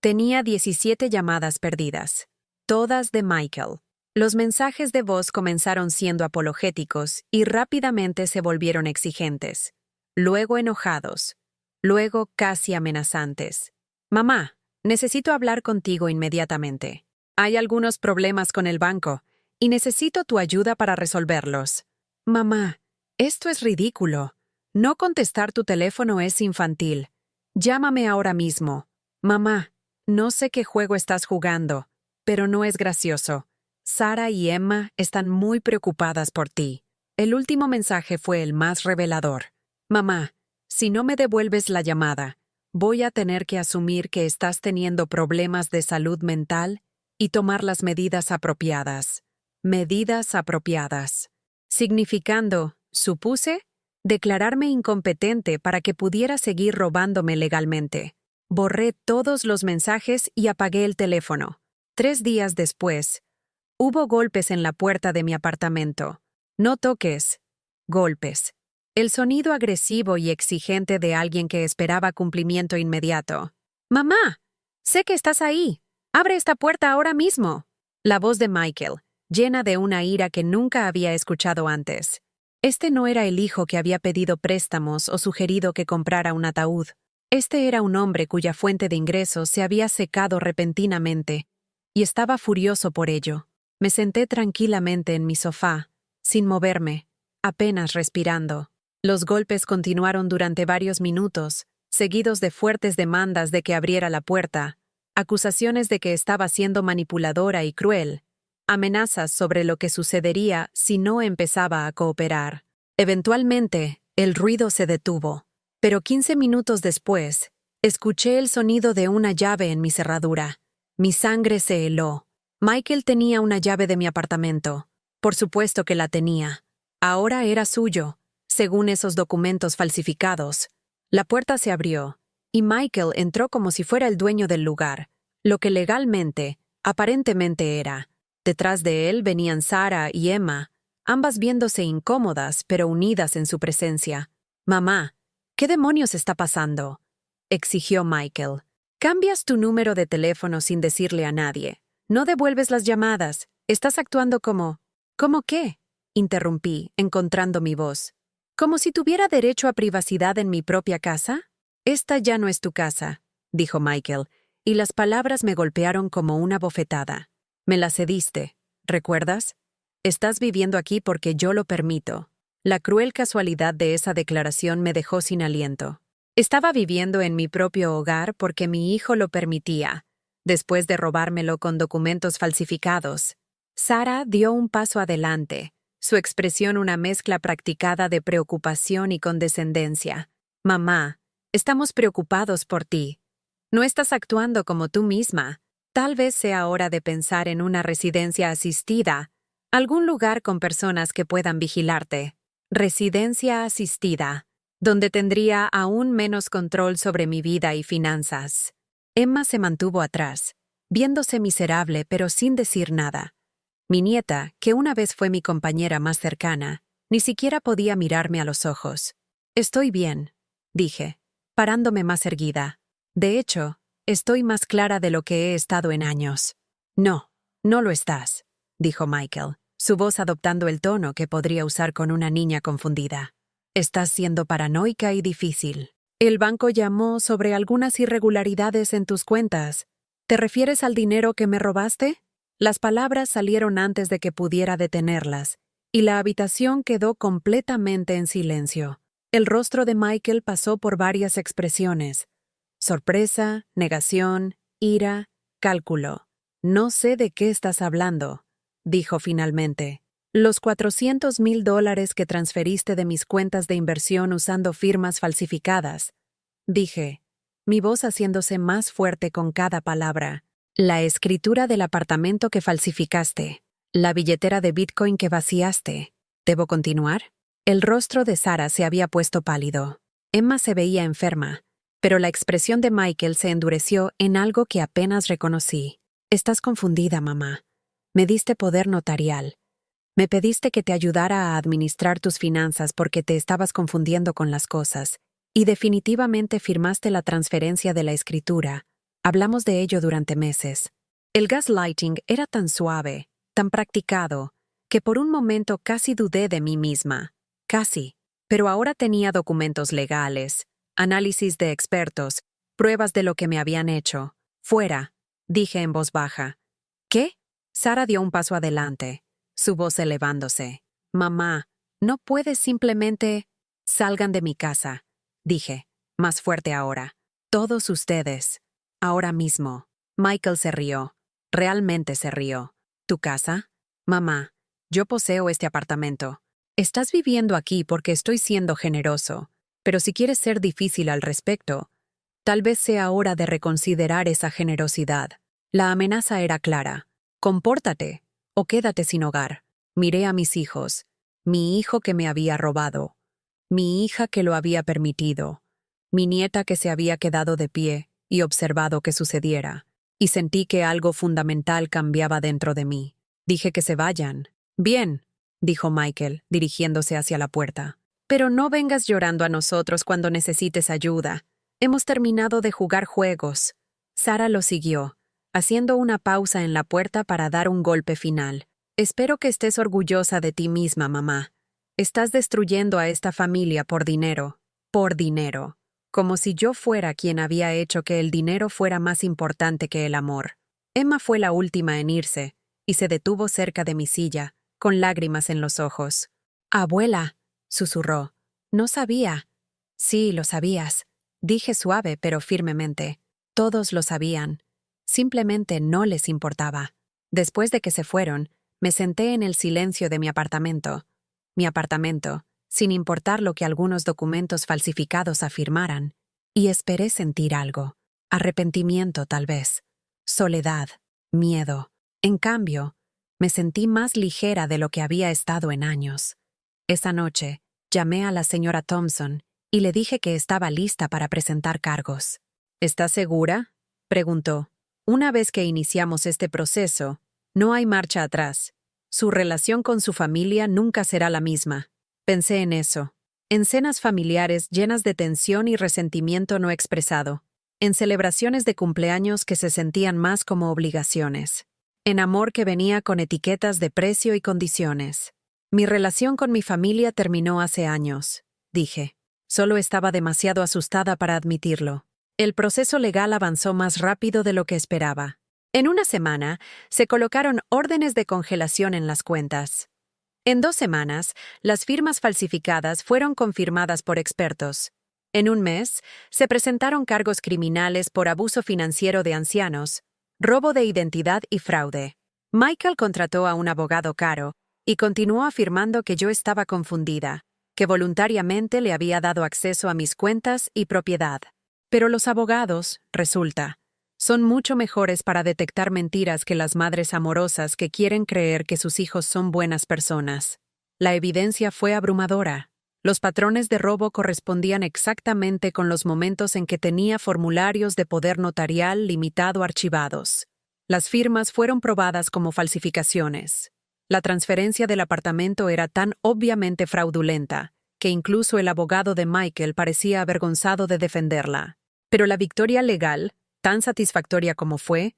tenía 17 llamadas perdidas, todas de Michael. Los mensajes de voz comenzaron siendo apologéticos y rápidamente se volvieron exigentes, luego enojados, luego casi amenazantes. Mamá, necesito hablar contigo inmediatamente. Hay algunos problemas con el banco y necesito tu ayuda para resolverlos. Mamá, esto es ridículo. No contestar tu teléfono es infantil. Llámame ahora mismo. Mamá, no sé qué juego estás jugando, pero no es gracioso. Sara y Emma están muy preocupadas por ti. El último mensaje fue el más revelador. Mamá, si no me devuelves la llamada, voy a tener que asumir que estás teniendo problemas de salud mental y tomar las medidas apropiadas. Medidas apropiadas. Significando, supuse, declararme incompetente para que pudiera seguir robándome legalmente. Borré todos los mensajes y apagué el teléfono. 3 días después, hubo golpes en la puerta de mi apartamento. No toques. Golpes. El sonido agresivo y exigente de alguien que esperaba cumplimiento inmediato. «Mamá, sé que estás ahí. Abre esta puerta ahora mismo». La voz de Michael, llena de una ira que nunca había escuchado antes. Este no era el hijo que había pedido préstamos o sugerido que comprara un ataúd. Este era un hombre cuya fuente de ingresos se había secado repentinamente, y estaba furioso por ello. Me senté tranquilamente en mi sofá, sin moverme, apenas respirando. Los golpes continuaron durante varios minutos, seguidos de fuertes demandas de que abriera la puerta, acusaciones de que estaba siendo manipuladora y cruel, amenazas sobre lo que sucedería si no empezaba a cooperar. Eventualmente, el ruido se detuvo. Pero 15 minutos después, escuché el sonido de una llave en mi cerradura. Mi sangre se heló. Michael tenía una llave de mi apartamento. Por supuesto que la tenía. Ahora era suyo, según esos documentos falsificados. La puerta se abrió, y Michael entró como si fuera el dueño del lugar, lo que legalmente, aparentemente era. Detrás de él venían Sara y Emma, ambas viéndose incómodas pero unidas en su presencia. Mamá, ¿qué demonios está pasando?, exigió Michael. Cambias tu número de teléfono sin decirle a nadie. No devuelves las llamadas. Estás actuando como... ¿Cómo qué?, interrumpí, encontrando mi voz. ¿Como si tuviera derecho a privacidad en mi propia casa? Esta ya no es tu casa, dijo Michael, y las palabras me golpearon como una bofetada. Me la cediste, ¿recuerdas? Estás viviendo aquí porque yo lo permito. La cruel casualidad de esa declaración me dejó sin aliento. Estaba viviendo en mi propio hogar porque mi hijo lo permitía, después de robármelo con documentos falsificados. Sara dio un paso adelante, su expresión una mezcla practicada de preocupación y condescendencia. Mamá, estamos preocupados por ti. No estás actuando como tú misma. Tal vez sea hora de pensar en una residencia asistida, algún lugar con personas que puedan vigilarte. Residencia asistida, donde tendría aún menos control sobre mi vida y finanzas. Emma se mantuvo atrás, viéndose miserable pero sin decir nada. Mi nieta, que una vez fue mi compañera más cercana, ni siquiera podía mirarme a los ojos. Estoy bien, dije, parándome más erguida. De hecho, estoy más clara de lo que he estado en años. No, no lo estás, dijo Michael, su voz adoptando el tono que podría usar con una niña confundida. Estás siendo paranoica y difícil. El banco llamó sobre algunas irregularidades en tus cuentas. ¿Te refieres al dinero que me robaste? Las palabras salieron antes de que pudiera detenerlas, y la habitación quedó completamente en silencio. El rostro de Michael pasó por varias expresiones: sorpresa, negación, ira, cálculo. No sé de qué estás hablando, dijo finalmente. Los $400,000 que transferiste de mis cuentas de inversión usando firmas falsificadas. Dije, mi voz haciéndose más fuerte con cada palabra. La escritura del apartamento que falsificaste. La billetera de Bitcoin que vaciaste. ¿Debo continuar? El rostro de Sara se había puesto pálido. Emma se veía enferma, pero la expresión de Michael se endureció en algo que apenas reconocí. Estás confundida, mamá. Me diste poder notarial. Me pediste que te ayudara a administrar tus finanzas porque te estabas confundiendo con las cosas, y definitivamente firmaste la transferencia de la escritura. Hablamos de ello durante meses. El gaslighting era tan suave, tan practicado, que por un momento casi dudé de mí misma. Casi. Pero ahora tenía documentos legales, análisis de expertos, pruebas de lo que me habían hecho. Fuera, dije en voz baja. ¿Qué? Sara dio un paso adelante, su voz elevándose. Mamá, no puedes simplemente... Salgan de mi casa, dije, más fuerte ahora. Todos ustedes. Ahora mismo. Michael se rió. Realmente se rió. ¿Tu casa? Mamá, yo poseo este apartamento. Estás viviendo aquí porque estoy siendo generoso, pero si quieres ser difícil al respecto, tal vez sea hora de reconsiderar esa generosidad. La amenaza era clara. Compórtate o quédate sin hogar. Miré a mis hijos. Mi hijo que me había robado. Mi hija que lo había permitido. Mi nieta que se había quedado de pie y observado que sucediera. Y sentí que algo fundamental cambiaba dentro de mí. Dije que se vayan. Bien, dijo Michael, dirigiéndose hacia la puerta. Pero no vengas llorando a nosotros cuando necesites ayuda. Hemos terminado de jugar juegos. Sara lo siguió, haciendo una pausa en la puerta para dar un golpe final. Espero que estés orgullosa de ti misma, mamá. Estás destruyendo a esta familia por dinero. Por dinero. Como si yo fuera quien había hecho que el dinero fuera más importante que el amor. Emma fue la última en irse, y se detuvo cerca de mi silla, con lágrimas en los ojos. «Abuela», susurró. «No sabía». «Sí, lo sabías», dije suave pero firmemente. Todos lo sabían. Simplemente no les importaba. Después de que se fueron, me senté en el silencio de mi apartamento. Mi apartamento, sin importar lo que algunos documentos falsificados afirmaran, y esperé sentir algo. Arrepentimiento, tal vez. Soledad. Miedo. En cambio, me sentí más ligera de lo que había estado en años. Esa noche, llamé a la señora Thompson y le dije que estaba lista para presentar cargos. ¿Estás segura?, preguntó. Una vez que iniciamos este proceso, no hay marcha atrás. Su relación con su familia nunca será la misma. Pensé en eso. En cenas familiares llenas de tensión y resentimiento no expresado. En celebraciones de cumpleaños que se sentían más como obligaciones. En amor que venía con etiquetas de precio y condiciones. Mi relación con mi familia terminó hace años, dije. Solo estaba demasiado asustada para admitirlo. El proceso legal avanzó más rápido de lo que esperaba. En una semana, se colocaron órdenes de congelación en las cuentas. En 2 semanas, las firmas falsificadas fueron confirmadas por expertos. En un mes, se presentaron cargos criminales por abuso financiero de ancianos, robo de identidad y fraude. Michael contrató a un abogado caro y continuó afirmando que yo estaba confundida, que voluntariamente le había dado acceso a mis cuentas y propiedad. Pero los abogados, resulta, son mucho mejores para detectar mentiras que las madres amorosas que quieren creer que sus hijos son buenas personas. La evidencia fue abrumadora. Los patrones de robo correspondían exactamente con los momentos en que tenía formularios de poder notarial limitado archivados. Las firmas fueron probadas como falsificaciones. La transferencia del apartamento era tan obviamente fraudulenta que incluso el abogado de Michael parecía avergonzado de defenderla. Pero la victoria legal, tan satisfactoria como fue,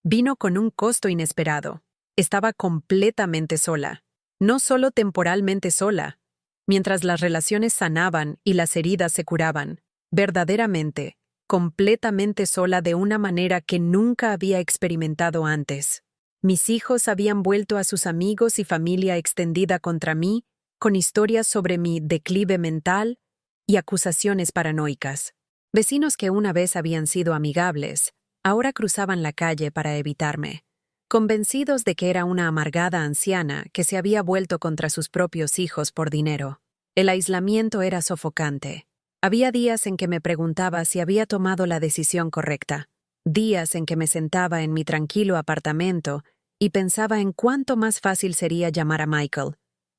vino con un costo inesperado. Estaba completamente sola. No solo temporalmente sola. Mientras las relaciones sanaban y las heridas se curaban, verdaderamente, completamente sola de una manera que nunca había experimentado antes. Mis hijos habían vuelto a sus amigos y familia extendida contra mí, con historias sobre mi declive mental y acusaciones paranoicas. Vecinos que una vez habían sido amigables, ahora cruzaban la calle para evitarme, convencidos de que era una amargada anciana que se había vuelto contra sus propios hijos por dinero. El aislamiento era sofocante. Había días en que me preguntaba si había tomado la decisión correcta. Días en que me sentaba en mi tranquilo apartamento y pensaba en cuánto más fácil sería llamar a Michael,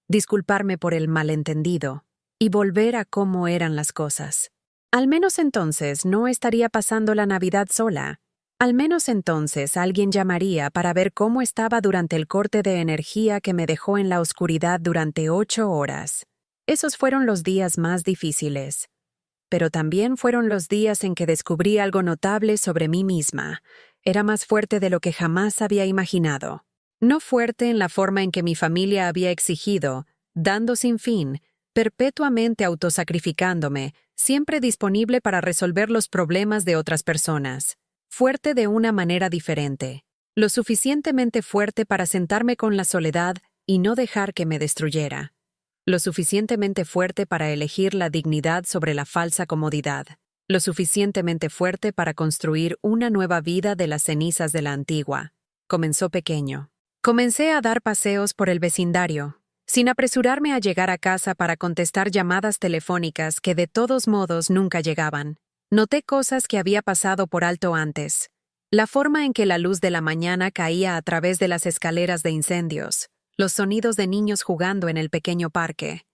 disculparme por el malentendido y volver a cómo eran las cosas. Al menos entonces no estaría pasando la Navidad sola. Al menos entonces alguien llamaría para ver cómo estaba durante el corte de energía que me dejó en la oscuridad durante 8 horas. Esos fueron los días más difíciles. Pero también fueron los días en que descubrí algo notable sobre mí misma. Era más fuerte de lo que jamás había imaginado. No fuerte en la forma en que mi familia había exigido, dando sin fin, perpetuamente autosacrificándome, siempre disponible para resolver los problemas de otras personas. Fuerte de una manera diferente. Lo suficientemente fuerte para sentarme con la soledad y no dejar que me destruyera. Lo suficientemente fuerte para elegir la dignidad sobre la falsa comodidad. Lo suficientemente fuerte para construir una nueva vida de las cenizas de la antigua. Comenzó pequeño. Comencé a dar paseos por el vecindario, sin apresurarme a llegar a casa para contestar llamadas telefónicas que de todos modos nunca llegaban. Noté cosas que había pasado por alto antes. La forma en que la luz de la mañana caía a través de las escaleras de incendios, los sonidos de niños jugando en el pequeño parque,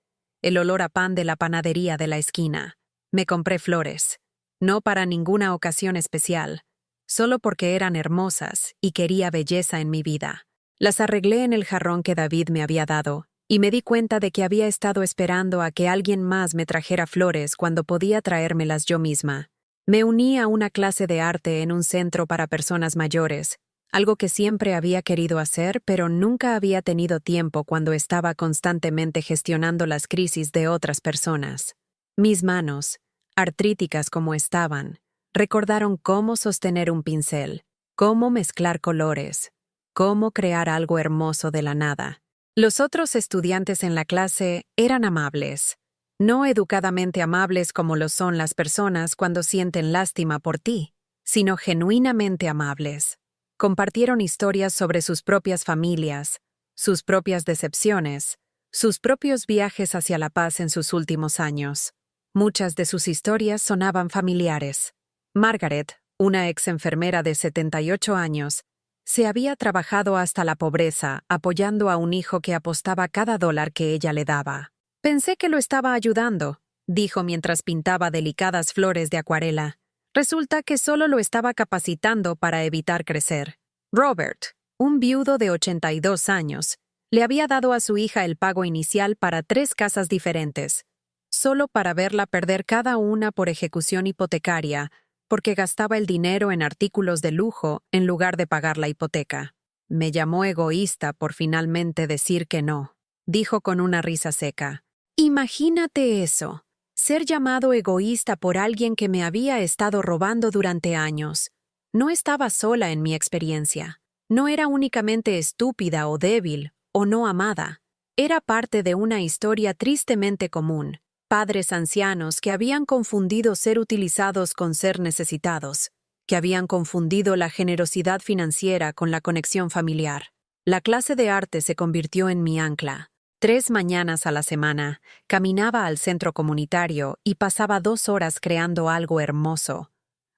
el olor a pan de la panadería de la esquina. Me compré flores, no para ninguna ocasión especial, solo porque eran hermosas y quería belleza en mi vida. Las arreglé en el jarrón que David me había dado, y me di cuenta de que había estado esperando a que alguien más me trajera flores cuando podía traérmelas yo misma. Me uní a una clase de arte en un centro para personas mayores, algo que siempre había querido hacer, pero nunca había tenido tiempo cuando estaba constantemente gestionando las crisis de otras personas. Mis manos, artríticas como estaban, recordaron cómo sostener un pincel, cómo mezclar colores, cómo crear algo hermoso de la nada. Los otros estudiantes en la clase eran amables, no educadamente amables como lo son las personas cuando sienten lástima por ti, sino genuinamente amables. Compartieron historias sobre sus propias familias, sus propias decepciones, sus propios viajes hacia la paz en sus últimos años. Muchas de sus historias sonaban familiares. Margaret, una ex enfermera de 78 años, se había trabajado hasta la pobreza apoyando a un hijo que apostaba cada dólar que ella le daba. Pensé que lo estaba ayudando, dijo mientras pintaba delicadas flores de acuarela. Resulta que solo lo estaba capacitando para evitar crecer. Robert, un viudo de 82 años, le había dado a su hija el pago inicial para 3 casas diferentes, solo para verla perder cada una por ejecución hipotecaria, porque gastaba el dinero en artículos de lujo en lugar de pagar la hipoteca. Me llamó egoísta por finalmente decir que no, dijo con una risa seca. Imagínate eso, ser llamado egoísta por alguien que me había estado robando durante años. No estaba sola en mi experiencia. No era únicamente estúpida o débil o no amada. Era parte de una historia tristemente común. Padres ancianos que habían confundido ser utilizados con ser necesitados, que habían confundido la generosidad financiera con la conexión familiar. La clase de arte se convirtió en mi ancla. 3 mañanas a la semana, caminaba al centro comunitario y pasaba 2 horas creando algo hermoso,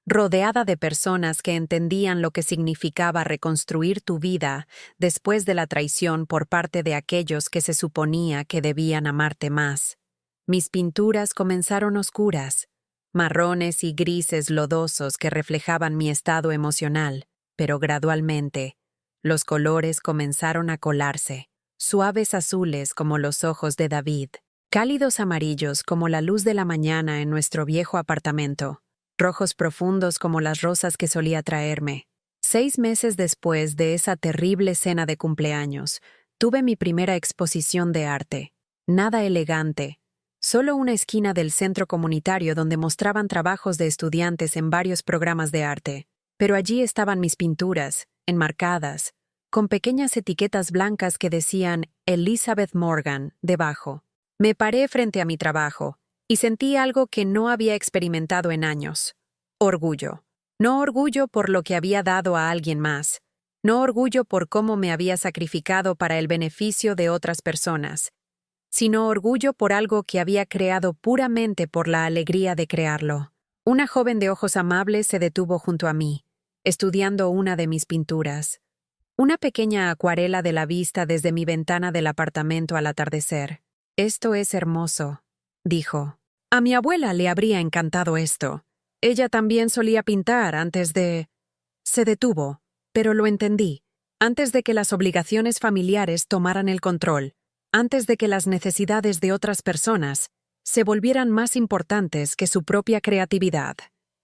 rodeada de personas que entendían lo que significaba reconstruir tu vida después de la traición por parte de aquellos que se suponía que debían amarte más. Mis pinturas comenzaron oscuras, marrones y grises lodosos que reflejaban mi estado emocional, pero gradualmente, los colores comenzaron a colarse, suaves azules como los ojos de David, cálidos amarillos como la luz de la mañana en nuestro viejo apartamento, rojos profundos como las rosas que solía traerme. 6 meses después de esa terrible cena de cumpleaños, tuve mi primera exposición de arte. Nada elegante, solo una esquina del centro comunitario donde mostraban trabajos de estudiantes en varios programas de arte. Pero allí estaban mis pinturas, enmarcadas, con pequeñas etiquetas blancas que decían Elizabeth Morgan debajo. Me paré frente a mi trabajo y sentí algo que no había experimentado en años. Orgullo. No orgullo por lo que había dado a alguien más. No orgullo por cómo me había sacrificado para el beneficio de otras personas, sino orgullo por algo que había creado puramente por la alegría de crearlo. Una joven de ojos amables se detuvo junto a mí, estudiando una de mis pinturas. Una pequeña acuarela de la vista desde mi ventana del apartamento al atardecer. «Esto es hermoso», dijo. A mi abuela le habría encantado esto. Ella también solía pintar antes de... Se detuvo, pero lo entendí. Antes de que las obligaciones familiares tomaran el control, antes de que las necesidades de otras personas se volvieran más importantes que su propia creatividad.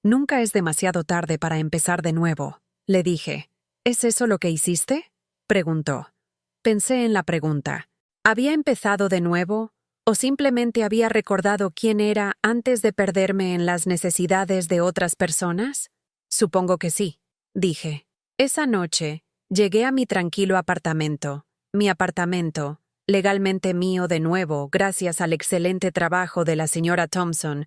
Nunca es demasiado tarde para empezar de nuevo, le dije. ¿Es eso lo que hiciste?, preguntó. Pensé en la pregunta. ¿Había empezado de nuevo o simplemente había recordado quién era antes de perderme en las necesidades de otras personas? Supongo que sí, dije. Esa noche, llegué a mi tranquilo apartamento. Mi apartamento, legalmente mío de nuevo gracias al excelente trabajo de la señora Thompson,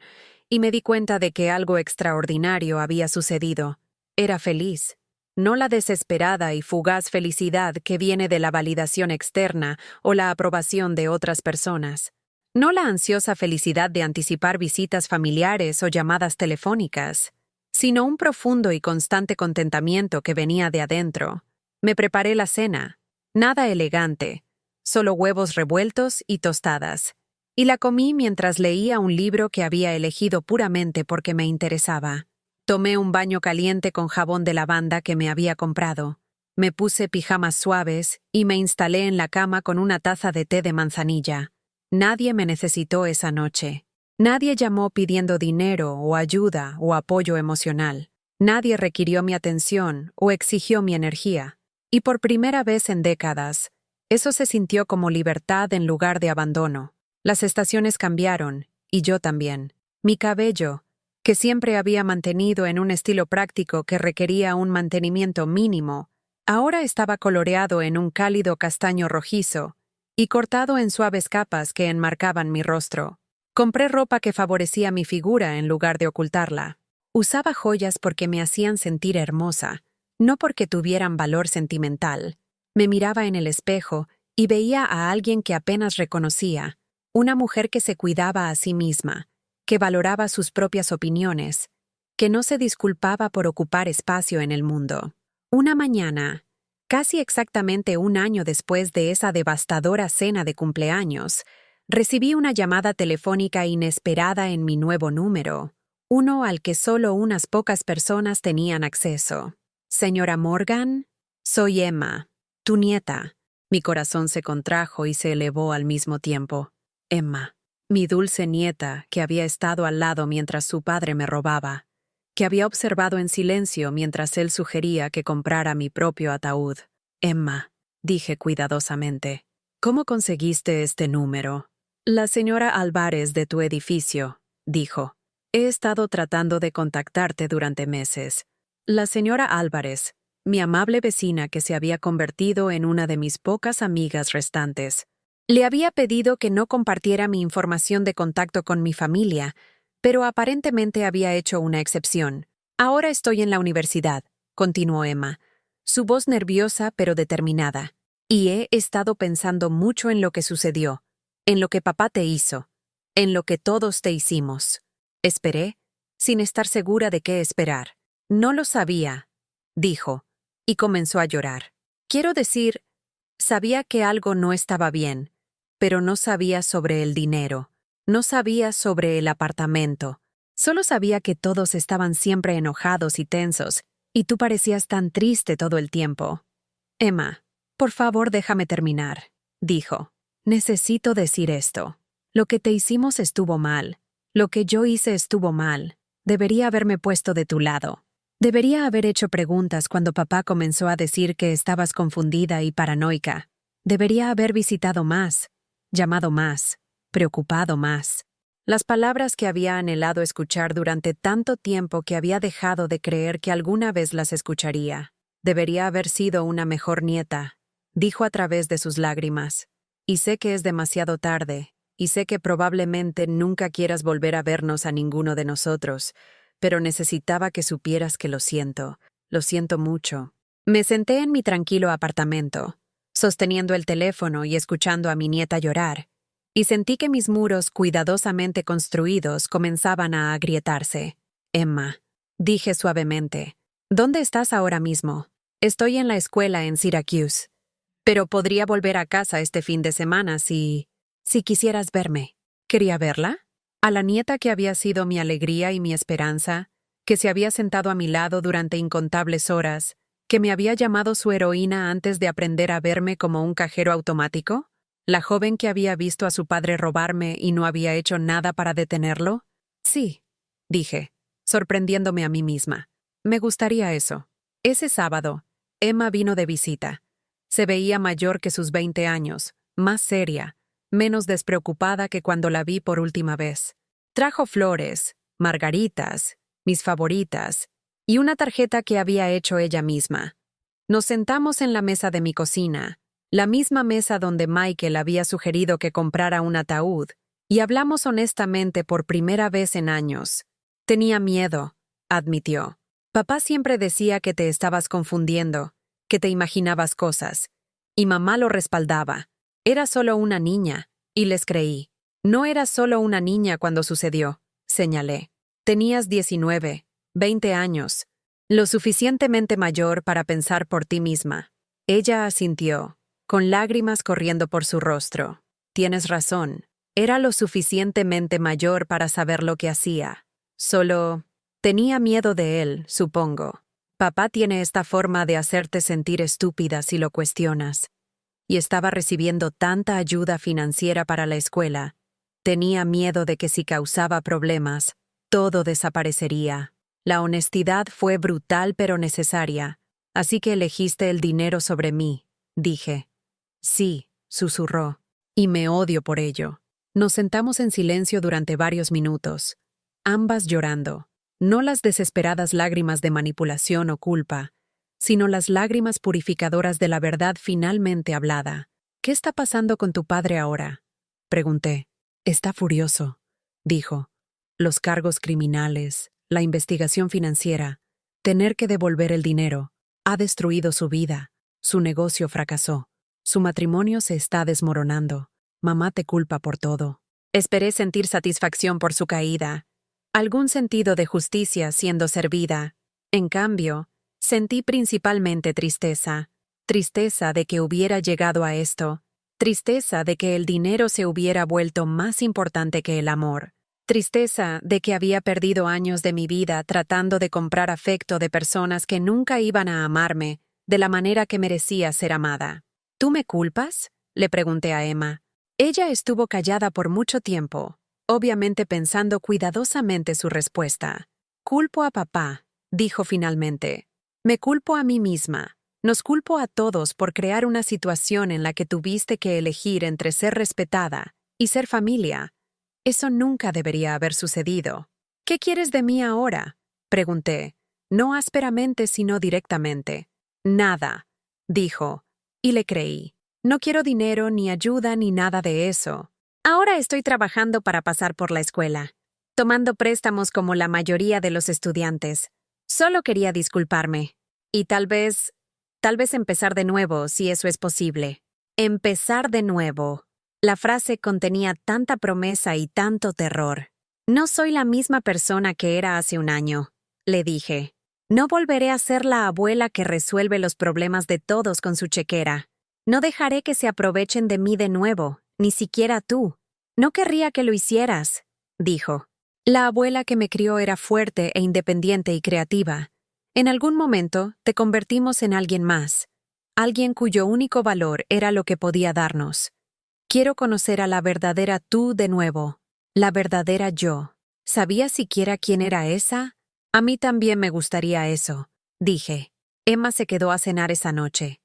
y me di cuenta de que algo extraordinario había sucedido. Era feliz. No la desesperada y fugaz felicidad que viene de la validación externa o la aprobación de otras personas. No la ansiosa felicidad de anticipar visitas familiares o llamadas telefónicas, sino un profundo y constante contentamiento que venía de adentro. Me preparé la cena. Nada elegante, solo huevos revueltos y tostadas. Y la comí mientras leía un libro que había elegido puramente porque me interesaba. Tomé un baño caliente con jabón de lavanda que me había comprado. Me puse pijamas suaves y me instalé en la cama con una taza de té de manzanilla. Nadie me necesitó esa noche. Nadie llamó pidiendo dinero o ayuda o apoyo emocional. Nadie requirió mi atención o exigió mi energía. Y por primera vez en décadas, eso se sintió como libertad en lugar de abandono. Las estaciones cambiaron, y yo también. Mi cabello, que siempre había mantenido en un estilo práctico que requería un mantenimiento mínimo, ahora estaba coloreado en un cálido castaño rojizo y cortado en suaves capas que enmarcaban mi rostro. Compré ropa que favorecía mi figura en lugar de ocultarla. Usaba joyas porque me hacían sentir hermosa, no porque tuvieran valor sentimental. Me miraba en el espejo y veía a alguien que apenas reconocía, una mujer que se cuidaba a sí misma, que valoraba sus propias opiniones, que no se disculpaba por ocupar espacio en el mundo. Una mañana, casi exactamente un año después de esa devastadora cena de cumpleaños, recibí una llamada telefónica inesperada en mi nuevo número, uno al que solo unas pocas personas tenían acceso. «Señora Morgan, soy Emma, tu nieta». Mi corazón se contrajo y se elevó al mismo tiempo. Emma. Mi dulce nieta, que había estado al lado mientras su padre me robaba, que había observado en silencio mientras él sugería que comprara mi propio ataúd. Emma, dije cuidadosamente, ¿cómo conseguiste este número? La señora Álvarez de tu edificio, dijo. He estado tratando de contactarte durante meses. La señora Álvarez, mi amable vecina que se había convertido en una de mis pocas amigas restantes. Le había pedido que no compartiera mi información de contacto con mi familia, pero aparentemente había hecho una excepción. Ahora estoy en la universidad, continuó Emma, su voz nerviosa pero determinada, y he estado pensando mucho en lo que sucedió, en lo que papá te hizo, en lo que todos te hicimos. Esperé, sin estar segura de qué esperar. No lo sabía, dijo, y comenzó a llorar. Quiero decir, sabía que algo no estaba bien, pero no sabía sobre el dinero, no sabía sobre el apartamento. Solo sabía que todos estaban siempre enojados y tensos, y tú parecías tan triste todo el tiempo. Emma, por favor déjame terminar, dijo. Necesito decir esto. Lo que te hicimos estuvo mal. Lo que yo hice estuvo mal. Debería haberme puesto de tu lado. Debería haber hecho preguntas cuando papá comenzó a decir que estabas confundida y paranoica. Debería haber visitado más, llamado más, preocupado más. Las palabras que había anhelado escuchar durante tanto tiempo que había dejado de creer que alguna vez las escucharía. Debería haber sido una mejor nieta, dijo a través de sus lágrimas. Y sé que es demasiado tarde, y sé que probablemente nunca quieras volver a vernos a ninguno de nosotros, pero necesitaba que supieras que lo siento mucho. Me senté en mi tranquilo apartamento, sosteniendo el teléfono y escuchando a mi nieta llorar, y sentí que mis muros cuidadosamente construidos comenzaban a agrietarse. Emma, dije suavemente, ¿dónde estás ahora mismo? Estoy en la escuela en Syracuse. Pero podría volver a casa este fin de semana si quisieras verme. ¿Quería verla? A la nieta que había sido mi alegría y mi esperanza, que se había sentado a mi lado durante incontables horas, que me había llamado su heroína antes de aprender a verme como un cajero automático, la joven que había visto a su padre robarme y no había hecho nada para detenerlo. Sí, dije, sorprendiéndome a mí misma. Me gustaría eso. Ese sábado, Emma vino de visita. Se veía mayor que sus 20 años, más seria, menos despreocupada que cuando la vi por última vez. Trajo flores, margaritas, mis favoritas, y una tarjeta que había hecho ella misma. Nos sentamos en la mesa de mi cocina, la misma mesa donde Michael había sugerido que comprara un ataúd, y hablamos honestamente por primera vez en años. Tenía miedo, admitió. Papá siempre decía que te estabas confundiendo, que te imaginabas cosas, y mamá lo respaldaba. Era solo una niña, y les creí. No eras solo una niña cuando sucedió, señalé. Tenías 19, 20 años, lo suficientemente mayor para pensar por ti misma. Ella asintió, con lágrimas corriendo por su rostro. Tienes razón, era lo suficientemente mayor para saber lo que hacía. Solo tenía miedo de él, supongo. Papá tiene esta forma de hacerte sentir estúpida si lo cuestionas. Y estaba recibiendo tanta ayuda financiera para la escuela. Tenía miedo de que si causaba problemas, todo desaparecería. La honestidad fue brutal pero necesaria. Así que elegiste el dinero sobre mí, dije. Sí, susurró. Y me odio por ello. Nos sentamos en silencio durante varios minutos, ambas llorando. No las desesperadas lágrimas de manipulación o culpa, sino las lágrimas purificadoras de la verdad finalmente hablada. ¿Qué está pasando con tu padre ahora?, pregunté. Está furioso, dijo. Los cargos criminales, la investigación financiera, tener que devolver el dinero, ha destruido su vida. Su negocio fracasó. Su matrimonio se está desmoronando. Mamá te culpa por todo. Esperé sentir satisfacción por su caída, algún sentido de justicia siendo servida. En cambio, sentí principalmente tristeza. Tristeza de que hubiera llegado a esto. Tristeza de que el dinero se hubiera vuelto más importante que el amor. Tristeza de que había perdido años de mi vida tratando de comprar afecto de personas que nunca iban a amarme de la manera que merecía ser amada. ¿Tú me culpas?, le pregunté a Emma. Ella estuvo callada por mucho tiempo, obviamente pensando cuidadosamente su respuesta. Culpo a papá, dijo finalmente. Me culpo a mí misma. Nos culpo a todos por crear una situación en la que tuviste que elegir entre ser respetada y ser familia. Eso nunca debería haber sucedido. ¿Qué quieres de mí ahora?, pregunté, no ásperamente sino directamente. Nada, dijo, y le creí. No quiero dinero, ni ayuda, ni nada de eso. Ahora estoy trabajando para pasar por la escuela, tomando préstamos como la mayoría de los estudiantes. Solo quería disculparme. Y tal vez empezar de nuevo, si eso es posible. Empezar de nuevo. La frase contenía tanta promesa y tanto terror. No soy la misma persona que era hace un año, le dije. No volveré a ser la abuela que resuelve los problemas de todos con su chequera. No dejaré que se aprovechen de mí de nuevo, ni siquiera tú. No querría que lo hicieras, dijo. La abuela que me crió era fuerte e independiente y creativa. En algún momento te convertimos en alguien más, alguien cuyo único valor era lo que podía darnos. Quiero conocer a la verdadera tú de nuevo, la verdadera yo. ¿Sabías siquiera quién era esa? A mí también me gustaría eso, dije. Emma se quedó a cenar esa noche.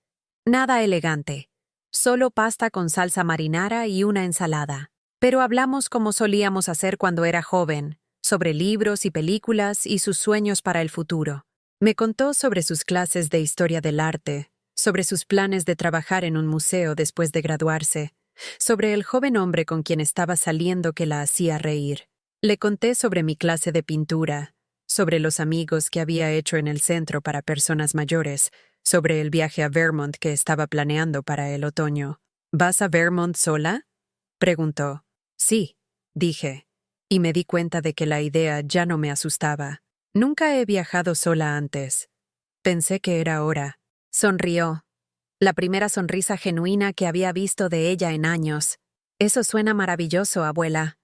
Nada elegante, solo pasta con salsa marinara y una ensalada. Pero hablamos como solíamos hacer cuando era joven, sobre libros y películas y sus sueños para el futuro. Me contó sobre sus clases de historia del arte, sobre sus planes de trabajar en un museo después de graduarse, sobre el joven hombre con quien estaba saliendo que la hacía reír. Le conté sobre mi clase de pintura, sobre los amigos que había hecho en el centro para personas mayores, sobre el viaje a Vermont que estaba planeando para el otoño. ¿Vas a Vermont sola?, Preguntó. Sí, dije, y me di cuenta de que la idea ya no me asustaba. Nunca he viajado sola antes. Pensé que era hora. Sonrió. La primera sonrisa genuina que había visto de ella en años. Eso suena maravilloso, abuela.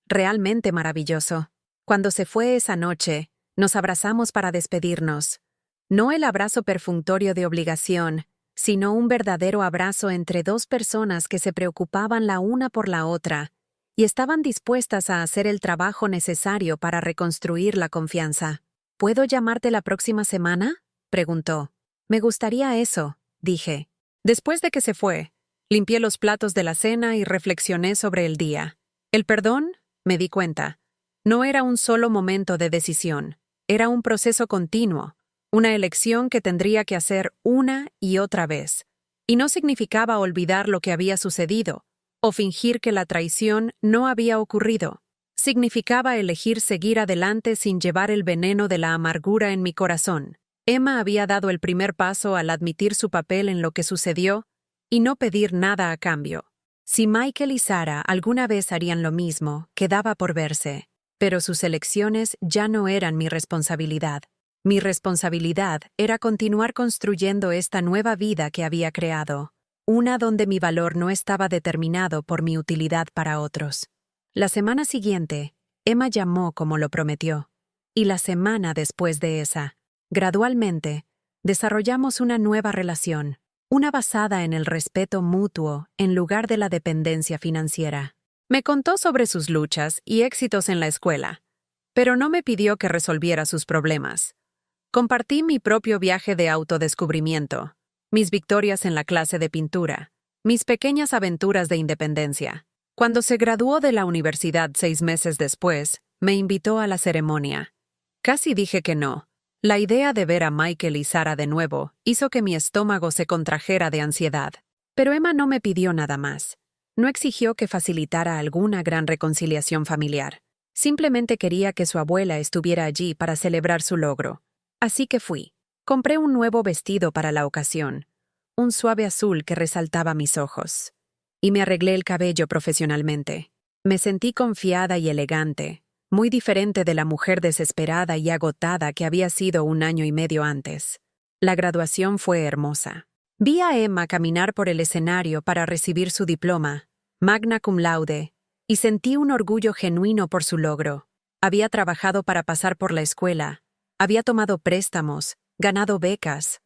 Realmente maravilloso. Cuando se fue esa noche, nos abrazamos para despedirnos. No el abrazo perfunctorio de obligación, sino un verdadero abrazo entre dos personas que se preocupaban la una por la otra y estaban dispuestas a hacer el trabajo necesario para reconstruir la confianza. ¿Puedo llamarte la próxima semana?, preguntó. Me gustaría eso, dije. Después de que se fue, limpié los platos de la cena y reflexioné sobre el día. El perdón, me di cuenta, no era un solo momento de decisión, era un proceso continuo, una elección que tendría que hacer una y otra vez. Y no significaba olvidar lo que había sucedido, o fingir que la traición no había ocurrido. Significaba elegir seguir adelante sin llevar el veneno de la amargura en mi corazón. Emma había dado el primer paso al admitir su papel en lo que sucedió y no pedir nada a cambio. Si Michael y Sarah alguna vez harían lo mismo, quedaba por verse, pero sus elecciones ya no eran mi responsabilidad. Mi responsabilidad era continuar construyendo esta nueva vida que había creado, una donde mi valor no estaba determinado por mi utilidad para otros. La semana siguiente, Emma llamó como lo prometió, y la semana después de esa, gradualmente, desarrollamos una nueva relación, una basada en el respeto mutuo en lugar de la dependencia financiera. Me contó sobre sus luchas y éxitos en la escuela, pero no me pidió que resolviera sus problemas. Compartí mi propio viaje de autodescubrimiento, mis victorias en la clase de pintura, mis pequeñas aventuras de independencia. Cuando se graduó de la universidad 6 meses después, me invitó a la ceremonia. Casi dije que no. La idea de ver a Michael y Sarah de nuevo hizo que mi estómago se contrajera de ansiedad. Pero Emma no me pidió nada más. No exigió que facilitara alguna gran reconciliación familiar. Simplemente quería que su abuela estuviera allí para celebrar su logro. Así que fui. Compré un nuevo vestido para la ocasión, un suave azul que resaltaba mis ojos. Y me arreglé el cabello profesionalmente. Me sentí confiada y elegante, muy diferente de la mujer desesperada y agotada que había sido 1 año y medio antes. La graduación fue hermosa. Vi a Emma caminar por el escenario para recibir su diploma, magna cum laude, y sentí un orgullo genuino por su logro. Había trabajado para pasar por la escuela, había tomado préstamos, ganado becas.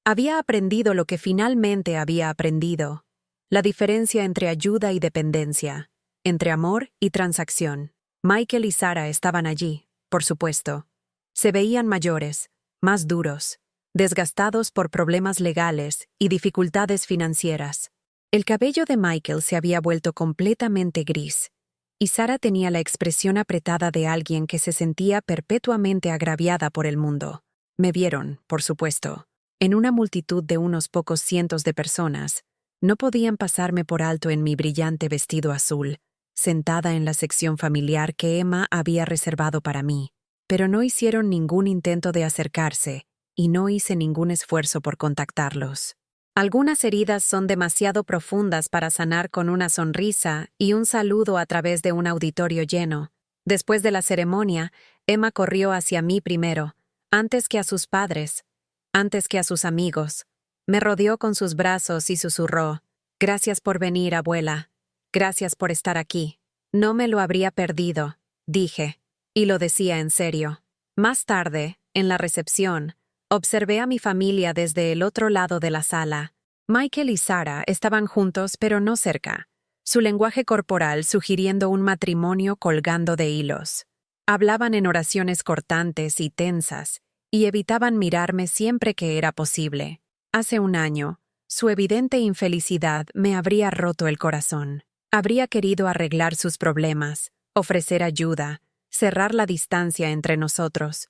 Había aprendido lo que finalmente había aprendido, la diferencia entre ayuda y dependencia, entre amor y transacción. Michael y Sarah estaban allí, por supuesto. Se veían mayores, más duros, desgastados por problemas legales y dificultades financieras. El cabello de Michael se había vuelto completamente gris, y Sarah tenía la expresión apretada de alguien que se sentía perpetuamente agraviada por el mundo. Me vieron, por supuesto, en una multitud de unos pocos cientos de personas. No podían pasarme por alto en mi brillante vestido azul, sentada en la sección familiar que Emma había reservado para mí, pero no hicieron ningún intento de acercarse y no hice ningún esfuerzo por contactarlos. Algunas heridas son demasiado profundas para sanar con una sonrisa y un saludo a través de un auditorio lleno. Después de la ceremonia, Emma corrió hacia mí primero, antes que a sus padres, antes que a sus amigos. Me rodeó con sus brazos y susurró: «Gracias por venir, abuela. Gracias por estar aquí». No me lo habría perdido, dije, y lo decía en serio. Más tarde, en la recepción, observé a mi familia desde el otro lado de la sala. Michael y Sarah estaban juntos pero no cerca, su lenguaje corporal sugiriendo un matrimonio colgando de hilos. Hablaban en oraciones cortantes y tensas, y evitaban mirarme siempre que era posible. Hace 1 año, su evidente infelicidad me habría roto el corazón. Habría querido arreglar sus problemas, ofrecer ayuda, cerrar la distancia entre nosotros.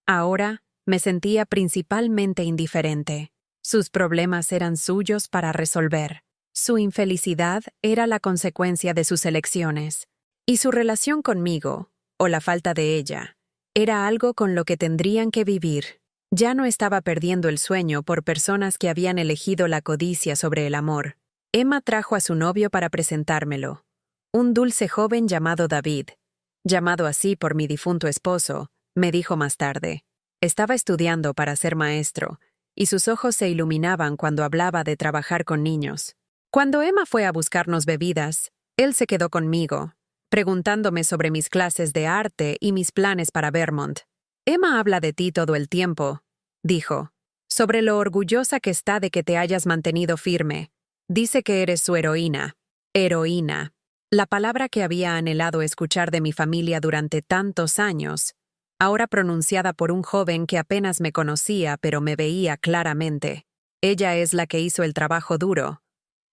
Ahora, me sentía principalmente indiferente. Sus problemas eran suyos para resolver. Su infelicidad era la consecuencia de sus elecciones. Y su relación conmigo, o la falta de ella, era algo con lo que tendrían que vivir. Ya no estaba perdiendo el sueño por personas que habían elegido la codicia sobre el amor. Emma trajo a su novio para presentármelo. Un dulce joven llamado David, llamado así por mi difunto esposo, me dijo más tarde. Estaba estudiando para ser maestro, y sus ojos se iluminaban cuando hablaba de trabajar con niños. Cuando Emma fue a buscarnos bebidas, él se quedó conmigo, preguntándome sobre mis clases de arte y mis planes para Vermont. Emma habla de ti todo el tiempo, dijo, sobre lo orgullosa que está de que te hayas mantenido firme. Dice que eres su heroína. Heroína. La palabra que había anhelado escuchar de mi familia durante tantos años, ahora pronunciada por un joven que apenas me conocía pero me veía claramente. Ella es la que hizo el trabajo duro,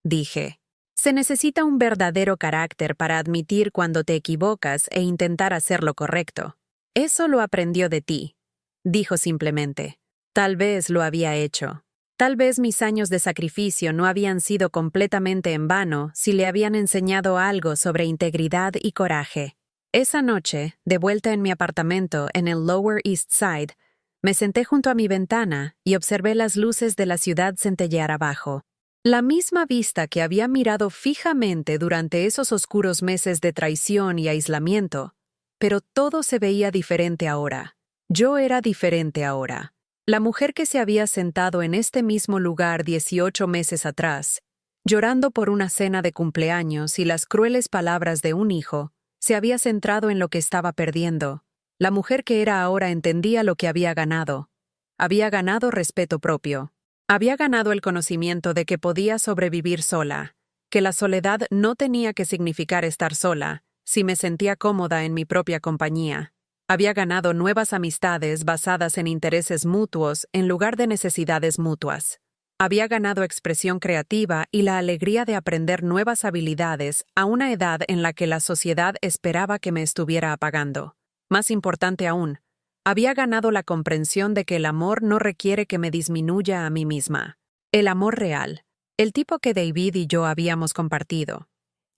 dije. Se necesita un verdadero carácter para admitir cuando te equivocas e intentar hacer lo correcto. Eso lo aprendió de ti, dijo simplemente. Tal vez lo había hecho. Tal vez mis años de sacrificio no habían sido completamente en vano si le habían enseñado algo sobre integridad y coraje. Esa noche, de vuelta en mi apartamento en el Lower East Side, me senté junto a mi ventana y observé las luces de la ciudad centellear abajo. La misma vista que había mirado fijamente durante esos oscuros meses de traición y aislamiento, pero todo se veía diferente ahora. Yo era diferente ahora. La mujer que se había sentado en este mismo lugar 18 meses atrás, llorando por una cena de cumpleaños y las crueles palabras de un hijo, se había centrado en lo que estaba perdiendo. La mujer que era ahora entendía lo que había ganado. Había ganado respeto propio. Había ganado el conocimiento de que podía sobrevivir sola, que la soledad no tenía que significar estar sola, si me sentía cómoda en mi propia compañía. Había ganado nuevas amistades basadas en intereses mutuos en lugar de necesidades mutuas. Había ganado expresión creativa y la alegría de aprender nuevas habilidades a una edad en la que la sociedad esperaba que me estuviera apagando. Más importante aún, había ganado la comprensión de que el amor no requiere que me disminuya a mí misma. El amor real, el tipo que David y yo habíamos compartido.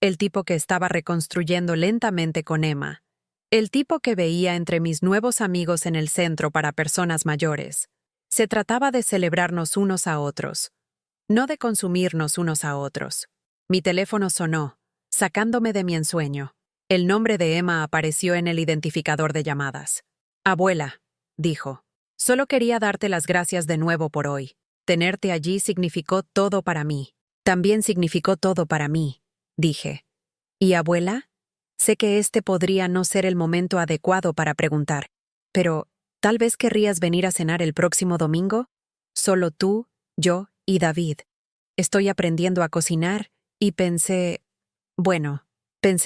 El tipo que estaba reconstruyendo lentamente con Emma. El tipo que veía entre mis nuevos amigos en el centro para personas mayores. Se trataba de celebrarnos unos a otros, no de consumirnos unos a otros. Mi teléfono sonó, sacándome de mi ensueño. El nombre de Emma apareció en el identificador de llamadas. Abuela, dijo, solo quería darte las gracias de nuevo por hoy. Tenerte allí significó todo para mí. También significó todo para mí, dije. ¿Y abuela? Sé que este podría no ser el momento adecuado para preguntar, pero ¿tal vez querrías venir a cenar el próximo domingo? Solo tú, yo y David. Estoy aprendiendo a cocinar y pensé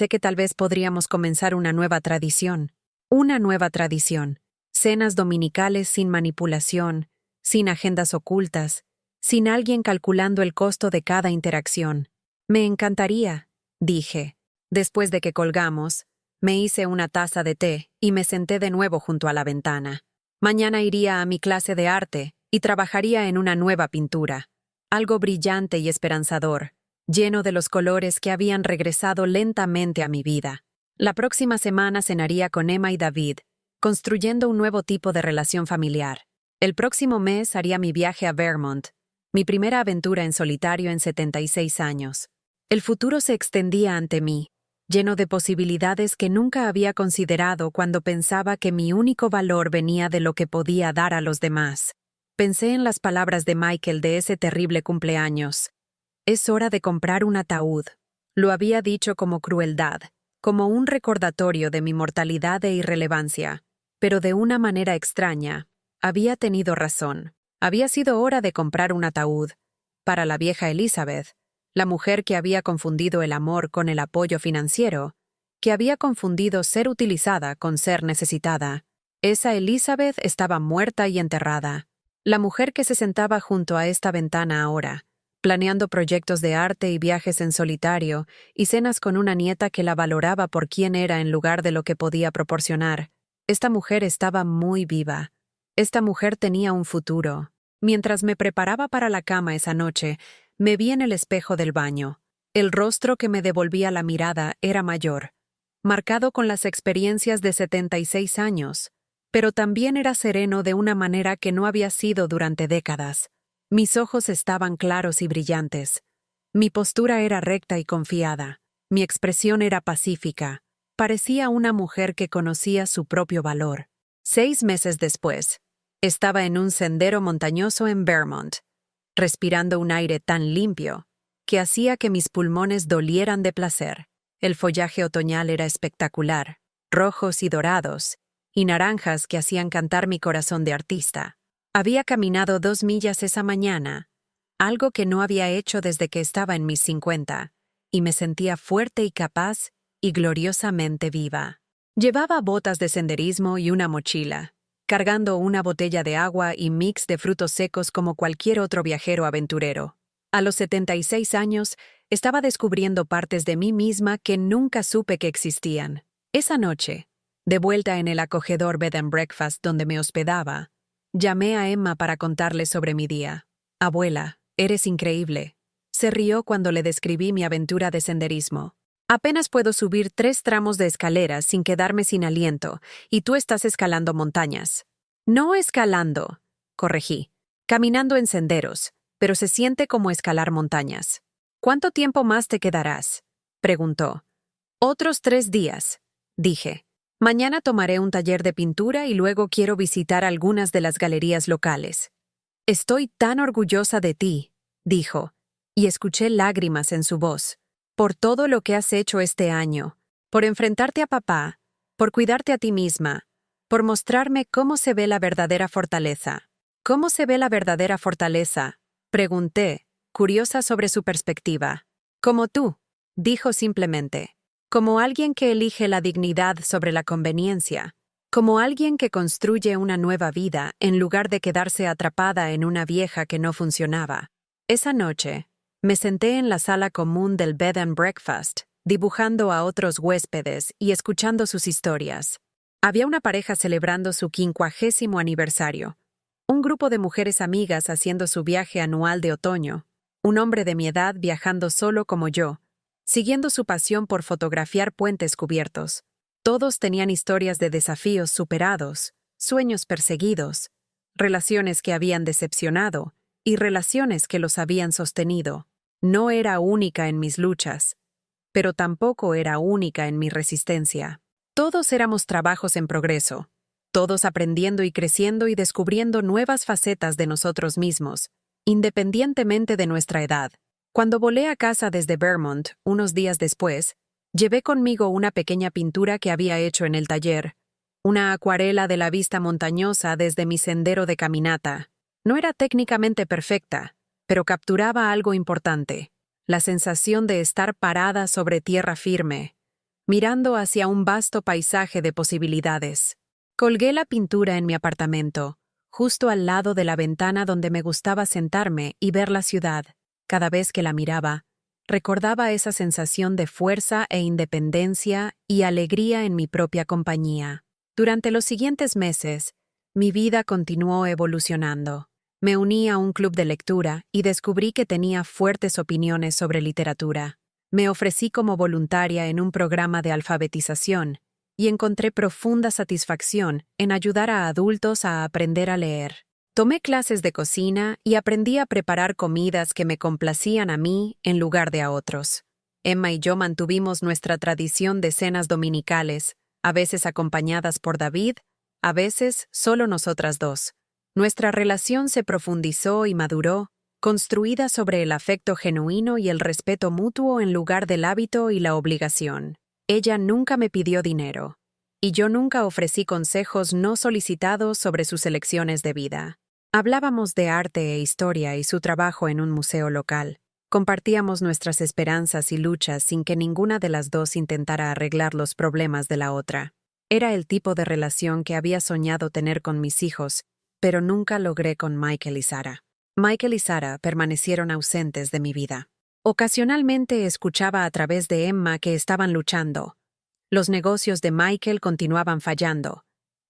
que tal vez podríamos comenzar una nueva tradición. Una nueva tradición. Cenas dominicales sin manipulación, sin agendas ocultas, sin alguien calculando el costo de cada interacción. Me encantaría, dije. Después de que colgamos, me hice una taza de té y me senté de nuevo junto a la ventana. Mañana iría a mi clase de arte y trabajaría en una nueva pintura. Algo brillante y esperanzador, lleno de los colores que habían regresado lentamente a mi vida. La próxima semana cenaría con Emma y David, construyendo un nuevo tipo de relación familiar. El próximo mes haría mi viaje a Vermont, mi primera aventura en solitario en 76 años. El futuro se extendía ante mí, lleno de posibilidades que nunca había considerado cuando pensaba que mi único valor venía de lo que podía dar a los demás. Pensé en las palabras de Michael de ese terrible cumpleaños. Es hora de comprar un ataúd. Lo había dicho como crueldad, como un recordatorio de mi mortalidad e irrelevancia, pero de una manera extraña, había tenido razón. Había sido hora de comprar un ataúd. Para la vieja Elizabeth, la mujer que había confundido el amor con el apoyo financiero, que había confundido ser utilizada con ser necesitada. Esa Elizabeth estaba muerta y enterrada. La mujer que se sentaba junto a esta ventana ahora, planeando proyectos de arte y viajes en solitario y cenas con una nieta que la valoraba por quién era en lugar de lo que podía proporcionar. Esta mujer estaba muy viva. Esta mujer tenía un futuro. Mientras me preparaba para la cama esa noche, me vi en el espejo del baño. El rostro que me devolvía la mirada era mayor, marcado con las experiencias de 76 años, pero también era sereno de una manera que no había sido durante décadas. Mis ojos estaban claros y brillantes. Mi postura era recta y confiada. Mi expresión era pacífica. Parecía una mujer que conocía su propio valor. 6 meses después, estaba en un sendero montañoso en Vermont, respirando un aire tan limpio que hacía que mis pulmones dolieran de placer. El follaje otoñal era espectacular, rojos y dorados, y naranjas que hacían cantar mi corazón de artista. Había caminado 2 millas esa mañana, algo que no había hecho desde que estaba en mis 50, y me sentía fuerte y capaz y gloriosamente viva. Llevaba botas de senderismo y una mochila, cargando una botella de agua y mix de frutos secos como cualquier otro viajero aventurero. A los 76 años, estaba descubriendo partes de mí misma que nunca supe que existían. Esa noche, de vuelta en el acogedor bed and breakfast donde me hospedaba, llamé a Emma para contarle sobre mi día. «Abuela, eres increíble». Se rió cuando le describí mi aventura de senderismo. «Apenas puedo subir 3 tramos de escaleras sin quedarme sin aliento, y tú estás escalando montañas». «No escalando», corregí. «Caminando en senderos, pero se siente como escalar montañas». «¿Cuánto tiempo más te quedarás?», preguntó. «Otros 3 días», dije. «Mañana tomaré un taller de pintura y luego quiero visitar algunas de las galerías locales». «Estoy tan orgullosa de ti», dijo, y escuché lágrimas en su voz. «Por todo lo que has hecho este año, por enfrentarte a papá, por cuidarte a ti misma, por mostrarme cómo se ve la verdadera fortaleza». «¿Cómo se ve la verdadera fortaleza?», pregunté, curiosa sobre su perspectiva. «Como tú», dijo simplemente. «Como alguien que elige la dignidad sobre la conveniencia. Como alguien que construye una nueva vida en lugar de quedarse atrapada en una vieja que no funcionaba». Esa noche, me senté en la sala común del bed and breakfast, dibujando a otros huéspedes y escuchando sus historias. Había una pareja celebrando su 50º aniversario, un grupo de mujeres amigas haciendo su viaje anual de otoño, un hombre de mi edad viajando solo como yo, siguiendo su pasión por fotografiar puentes cubiertos. Todos tenían historias de desafíos superados, sueños perseguidos, relaciones que habían decepcionado y relaciones que los habían sostenido. No era única en mis luchas, pero tampoco era única en mi resistencia. Todos éramos trabajos en progreso, todos aprendiendo y creciendo y descubriendo nuevas facetas de nosotros mismos, independientemente de nuestra edad. Cuando volé a casa desde Vermont, unos días después, llevé conmigo una pequeña pintura que había hecho en el taller, una acuarela de la vista montañosa desde mi sendero de caminata. No era técnicamente perfecta, pero capturaba algo importante, la sensación de estar parada sobre tierra firme, mirando hacia un vasto paisaje de posibilidades. Colgué la pintura en mi apartamento, justo al lado de la ventana donde me gustaba sentarme y ver la ciudad. Cada vez que la miraba, recordaba esa sensación de fuerza e independencia y alegría en mi propia compañía. Durante los siguientes meses, mi vida continuó evolucionando. Me uní a un club de lectura y descubrí que tenía fuertes opiniones sobre literatura. Me ofrecí como voluntaria en un programa de alfabetización y encontré profunda satisfacción en ayudar a adultos a aprender a leer. Tomé clases de cocina y aprendí a preparar comidas que me complacían a mí en lugar de a otros. Emma y yo mantuvimos nuestra tradición de cenas dominicales, a veces acompañadas por David, a veces solo nosotras dos. Nuestra relación se profundizó y maduró, construida sobre el afecto genuino y el respeto mutuo en lugar del hábito y la obligación. Ella nunca me pidió dinero, y yo nunca ofrecí consejos no solicitados sobre sus elecciones de vida. Hablábamos de arte e historia y su trabajo en un museo local. Compartíamos nuestras esperanzas y luchas sin que ninguna de las dos intentara arreglar los problemas de la otra. Era el tipo de relación que había soñado tener con mis hijos, pero nunca logré con Michael y Sarah. Michael y Sarah permanecieron ausentes de mi vida. Ocasionalmente escuchaba a través de Emma que estaban luchando. Los negocios de Michael continuaban fallando.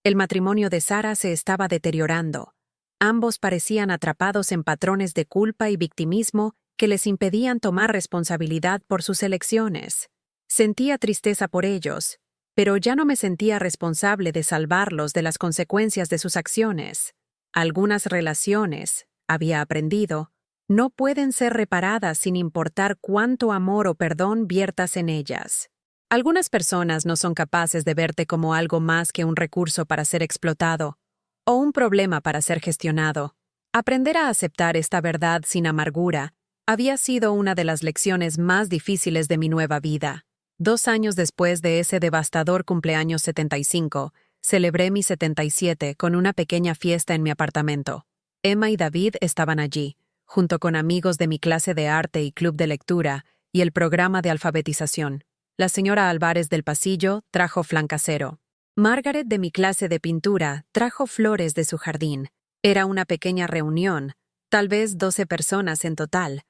El matrimonio de Sarah se estaba deteriorando. Ambos parecían atrapados en patrones de culpa y victimismo que les impedían tomar responsabilidad por sus elecciones. Sentía tristeza por ellos, pero ya no me sentía responsable de salvarlos de las consecuencias de sus acciones. Algunas relaciones, había aprendido, no pueden ser reparadas sin importar cuánto amor o perdón viertas en ellas. Algunas personas no son capaces de verte como algo más que un recurso para ser explotado o un problema para ser gestionado. Aprender a aceptar esta verdad sin amargura había sido una de las lecciones más difíciles de mi nueva vida. 2 años después de ese devastador cumpleaños 75, celebré mi 77 con una pequeña fiesta en mi apartamento. Emma y David estaban allí, junto con amigos de mi clase de arte y club de lectura y el programa de alfabetización. La señora Álvarez del pasillo trajo flan casero. Margaret de mi clase de pintura trajo flores de su jardín. Era una pequeña reunión, tal vez 12 personas en total,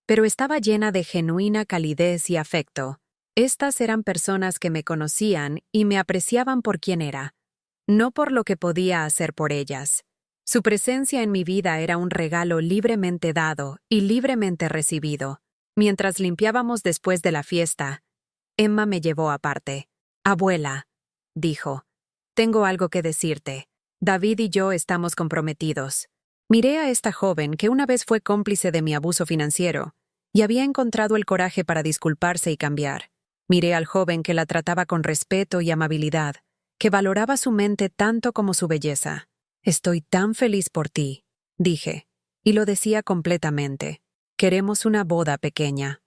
pero estaba llena de genuina calidez y afecto. Estas eran personas que me conocían y me apreciaban por quien era, no por lo que podía hacer por ellas. Su presencia en mi vida era un regalo libremente dado y libremente recibido. Mientras limpiábamos después de la fiesta, Emma me llevó aparte. «Abuela», dijo, «tengo algo que decirte. David y yo estamos comprometidos». Miré a esta joven que una vez fue cómplice de mi abuso financiero y había encontrado el coraje para disculparse y cambiar. Miré al joven que la trataba con respeto y amabilidad, que valoraba su mente tanto como su belleza. «Estoy tan feliz por ti», dije, y lo decía completamente. «Queremos una boda pequeña»,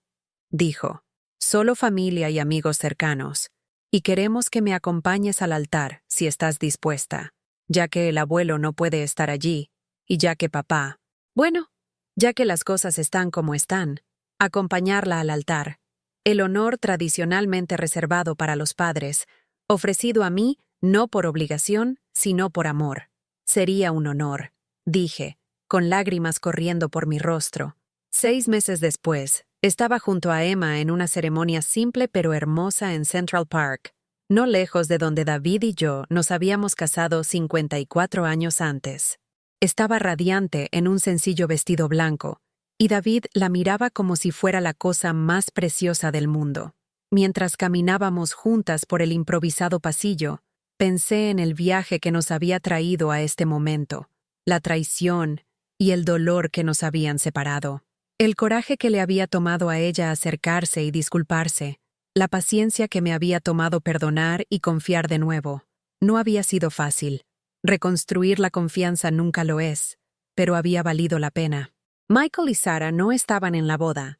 dijo. «Solo familia y amigos cercanos, y queremos que me acompañes al altar si estás dispuesta, ya que el abuelo no puede estar allí, y ya que papá, bueno, ya que las cosas están como están, acompañarla al altar, el honor tradicionalmente reservado para los padres, ofrecido a mí no por obligación, sino por amor. Sería un honor», dije, con lágrimas corriendo por mi rostro. 6 meses después, estaba junto a Emma en una ceremonia simple pero hermosa en Central Park, no lejos de donde David y yo nos habíamos casado 54 años antes. Estaba radiante en un sencillo vestido blanco, y David la miraba como si fuera la cosa más preciosa del mundo. Mientras caminábamos juntas por el improvisado pasillo, pensé en el viaje que nos había traído a este momento, la traición y el dolor que nos habían separado. El coraje que le había tomado a ella acercarse y disculparse, la paciencia que me había tomado perdonar y confiar de nuevo. No había sido fácil. Reconstruir la confianza nunca lo es, pero había valido la pena. Michael y Sarah no estaban en la boda.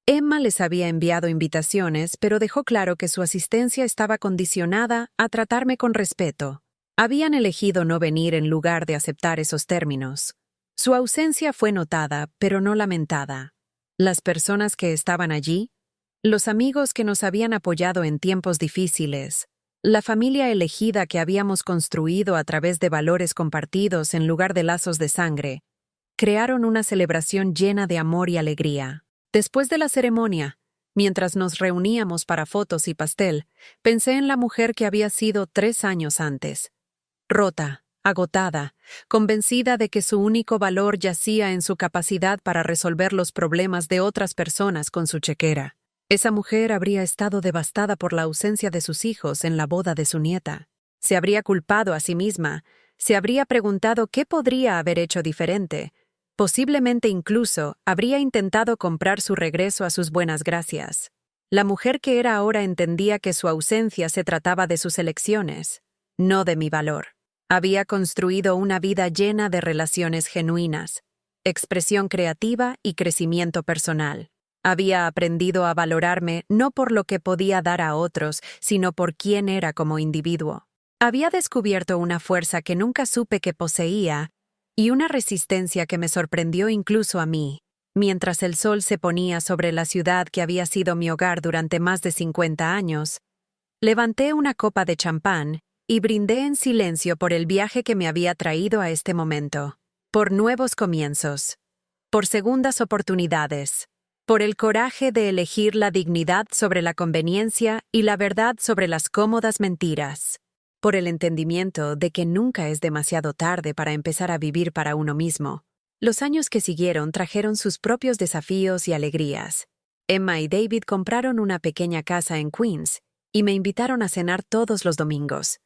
Emma les había enviado invitaciones, pero dejó claro que su asistencia estaba condicionada a tratarme con respeto. Habían elegido no venir en lugar de aceptar esos términos. Su ausencia fue notada, pero no lamentada. Las personas que estaban allí, los amigos que nos habían apoyado en tiempos difíciles, la familia elegida que habíamos construido a través de valores compartidos en lugar de lazos de sangre, crearon una celebración llena de amor y alegría. Después de la ceremonia, mientras nos reuníamos para fotos y pastel, pensé en la mujer que había sido 3 años antes. Rota, agotada, convencida de que su único valor yacía en su capacidad para resolver los problemas de otras personas con su chequera. Esa mujer habría estado devastada por la ausencia de sus hijos en la boda de su nieta. Se habría culpado a sí misma, se habría preguntado qué podría haber hecho diferente. Posiblemente incluso habría intentado comprar su regreso a sus buenas gracias. La mujer que era ahora entendía que su ausencia se trataba de sus elecciones, no de mi valor. Había construido una vida llena de relaciones genuinas, expresión creativa y crecimiento personal. Había aprendido a valorarme no por lo que podía dar a otros, sino por quién era como individuo. Había descubierto una fuerza que nunca supe que poseía y una resistencia que me sorprendió incluso a mí. Mientras el sol se ponía sobre la ciudad que había sido mi hogar durante más de 50 años, levanté una copa de champán y brindé en silencio por el viaje que me había traído a este momento, por nuevos comienzos, por segundas oportunidades, por el coraje de elegir la dignidad sobre la conveniencia y la verdad sobre las cómodas mentiras, por el entendimiento de que nunca es demasiado tarde para empezar a vivir para uno mismo. Los años que siguieron trajeron sus propios desafíos y alegrías. Emma y David compraron una pequeña casa en Queens y me invitaron a cenar todos los domingos.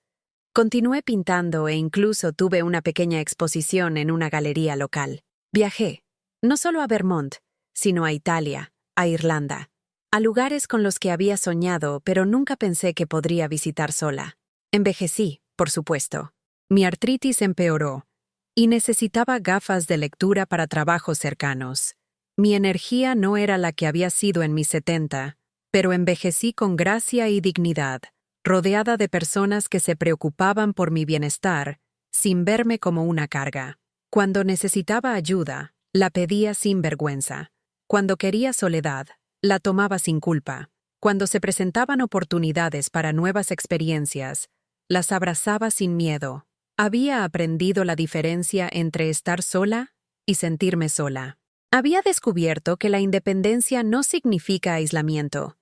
Continué pintando e incluso tuve una pequeña exposición en una galería local. Viajé. No solo a Vermont, sino a Italia, a Irlanda, a lugares con los que había soñado, pero nunca pensé que podría visitar sola. Envejecí, por supuesto. Mi artritis empeoró y necesitaba gafas de lectura para trabajos cercanos. Mi energía no era la que había sido en mis 70, pero envejecí con gracia y dignidad, rodeada de personas que se preocupaban por mi bienestar, sin verme como una carga. Cuando necesitaba ayuda, la pedía sin vergüenza. Cuando quería soledad, la tomaba sin culpa. Cuando se presentaban oportunidades para nuevas experiencias, las abrazaba sin miedo. Había aprendido la diferencia entre estar sola y sentirme sola. Había descubierto que la independencia no significa aislamiento,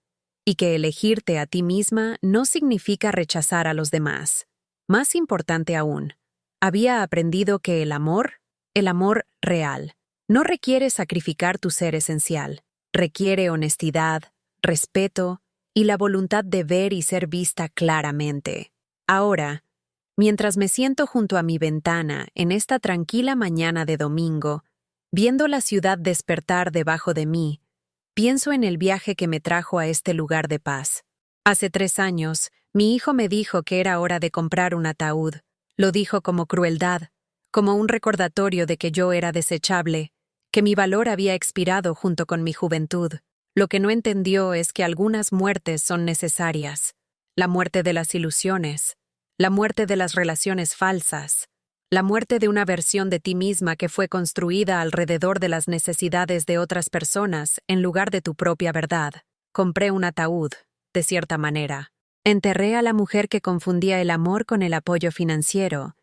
y que elegirte a ti misma no significa rechazar a los demás. Más importante aún, había aprendido que el amor real, no requiere sacrificar tu ser esencial. Requiere honestidad, respeto y la voluntad de ver y ser vista claramente. Ahora, mientras me siento junto a mi ventana en esta tranquila mañana de domingo, viendo la ciudad despertar debajo de mí, pienso en el viaje que me trajo a este lugar de paz. Hace 3 años, mi hijo me dijo que era hora de comprar un ataúd. Lo dijo como crueldad, como un recordatorio de que yo era desechable, que mi valor había expirado junto con mi juventud. Lo que no entendió es que algunas muertes son necesarias. La muerte de las ilusiones, la muerte de las relaciones falsas, la muerte de una versión de ti misma que fue construida alrededor de las necesidades de otras personas en lugar de tu propia verdad. Compré un ataúd, de cierta manera. Enterré a la mujer que confundía el amor con el apoyo financiero,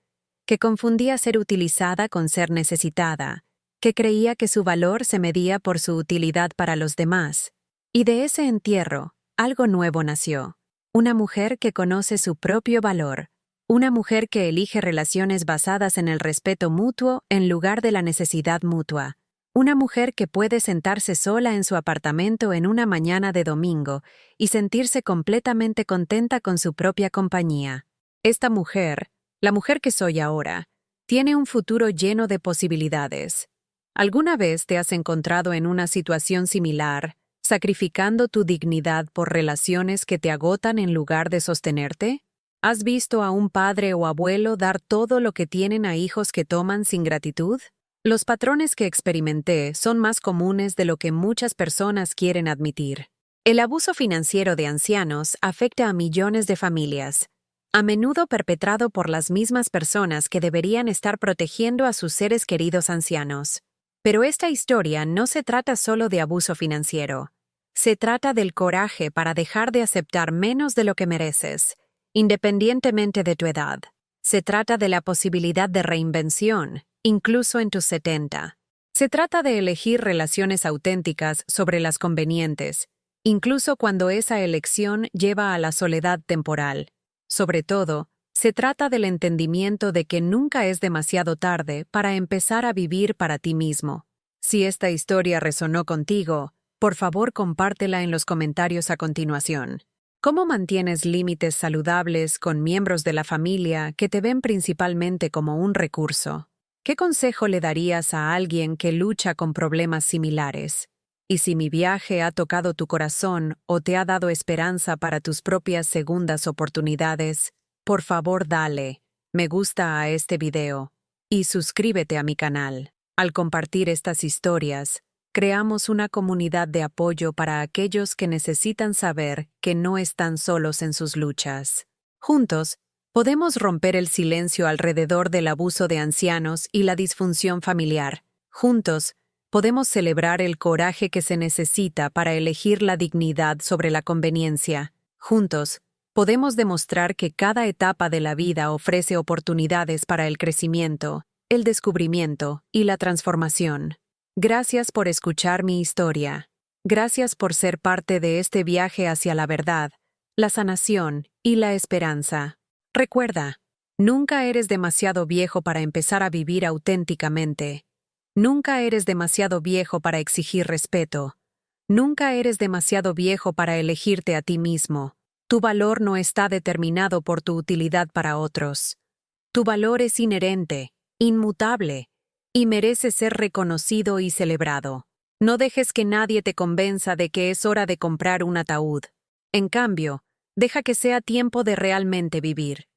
que confundía ser utilizada con ser necesitada, que creía que su valor se medía por su utilidad para los demás. Y de ese entierro, algo nuevo nació. Una mujer que conoce su propio valor. Una mujer que elige relaciones basadas en el respeto mutuo en lugar de la necesidad mutua. Una mujer que puede sentarse sola en su apartamento en una mañana de domingo y sentirse completamente contenta con su propia compañía. Esta mujer, la mujer que soy ahora, tiene un futuro lleno de posibilidades. ¿Alguna vez te has encontrado en una situación similar, sacrificando tu dignidad por relaciones que te agotan en lugar de sostenerte? ¿Has visto a un padre o abuelo dar todo lo que tienen a hijos que toman sin gratitud? Los patrones que experimenté son más comunes de lo que muchas personas quieren admitir. El abuso financiero de ancianos afecta a millones de familias, a menudo perpetrado por las mismas personas que deberían estar protegiendo a sus seres queridos ancianos. Pero esta historia no se trata solo de abuso financiero. Se trata del coraje para dejar de aceptar menos de lo que mereces, independientemente de tu edad. Se trata de la posibilidad de reinvención, incluso en tus 70. Se trata de elegir relaciones auténticas sobre las convenientes, incluso cuando esa elección lleva a la soledad temporal. Sobre todo, se trata del entendimiento de que nunca es demasiado tarde para empezar a vivir para ti mismo. Si esta historia resonó contigo, por favor compártela en los comentarios a continuación. ¿Cómo mantienes límites saludables con miembros de la familia que te ven principalmente como un recurso? ¿Qué consejo le darías a alguien que lucha con problemas similares? Y si mi viaje ha tocado tu corazón o te ha dado esperanza para tus propias segundas oportunidades, por favor dale me gusta a este video y suscríbete a mi canal. Al compartir estas historias, creamos una comunidad de apoyo para aquellos que necesitan saber que no están solos en sus luchas. Juntos, podemos romper el silencio alrededor del abuso de ancianos y la disfunción familiar. Juntos, podemos celebrar el coraje que se necesita para elegir la dignidad sobre la conveniencia. Juntos, podemos demostrar que cada etapa de la vida ofrece oportunidades para el crecimiento, el descubrimiento y la transformación. Gracias por escuchar mi historia. Gracias por ser parte de este viaje hacia la verdad, la sanación y la esperanza. Recuerda, nunca eres demasiado viejo para empezar a vivir auténticamente. Nunca eres demasiado viejo para exigir respeto. Nunca eres demasiado viejo para elegirte a ti mismo. Tu valor no está determinado por tu utilidad para otros. Tu valor es inherente, inmutable, y mereces ser reconocido y celebrado. No dejes que nadie te convenza de que es hora de comprar un ataúd. En cambio, deja que sea tiempo de realmente vivir.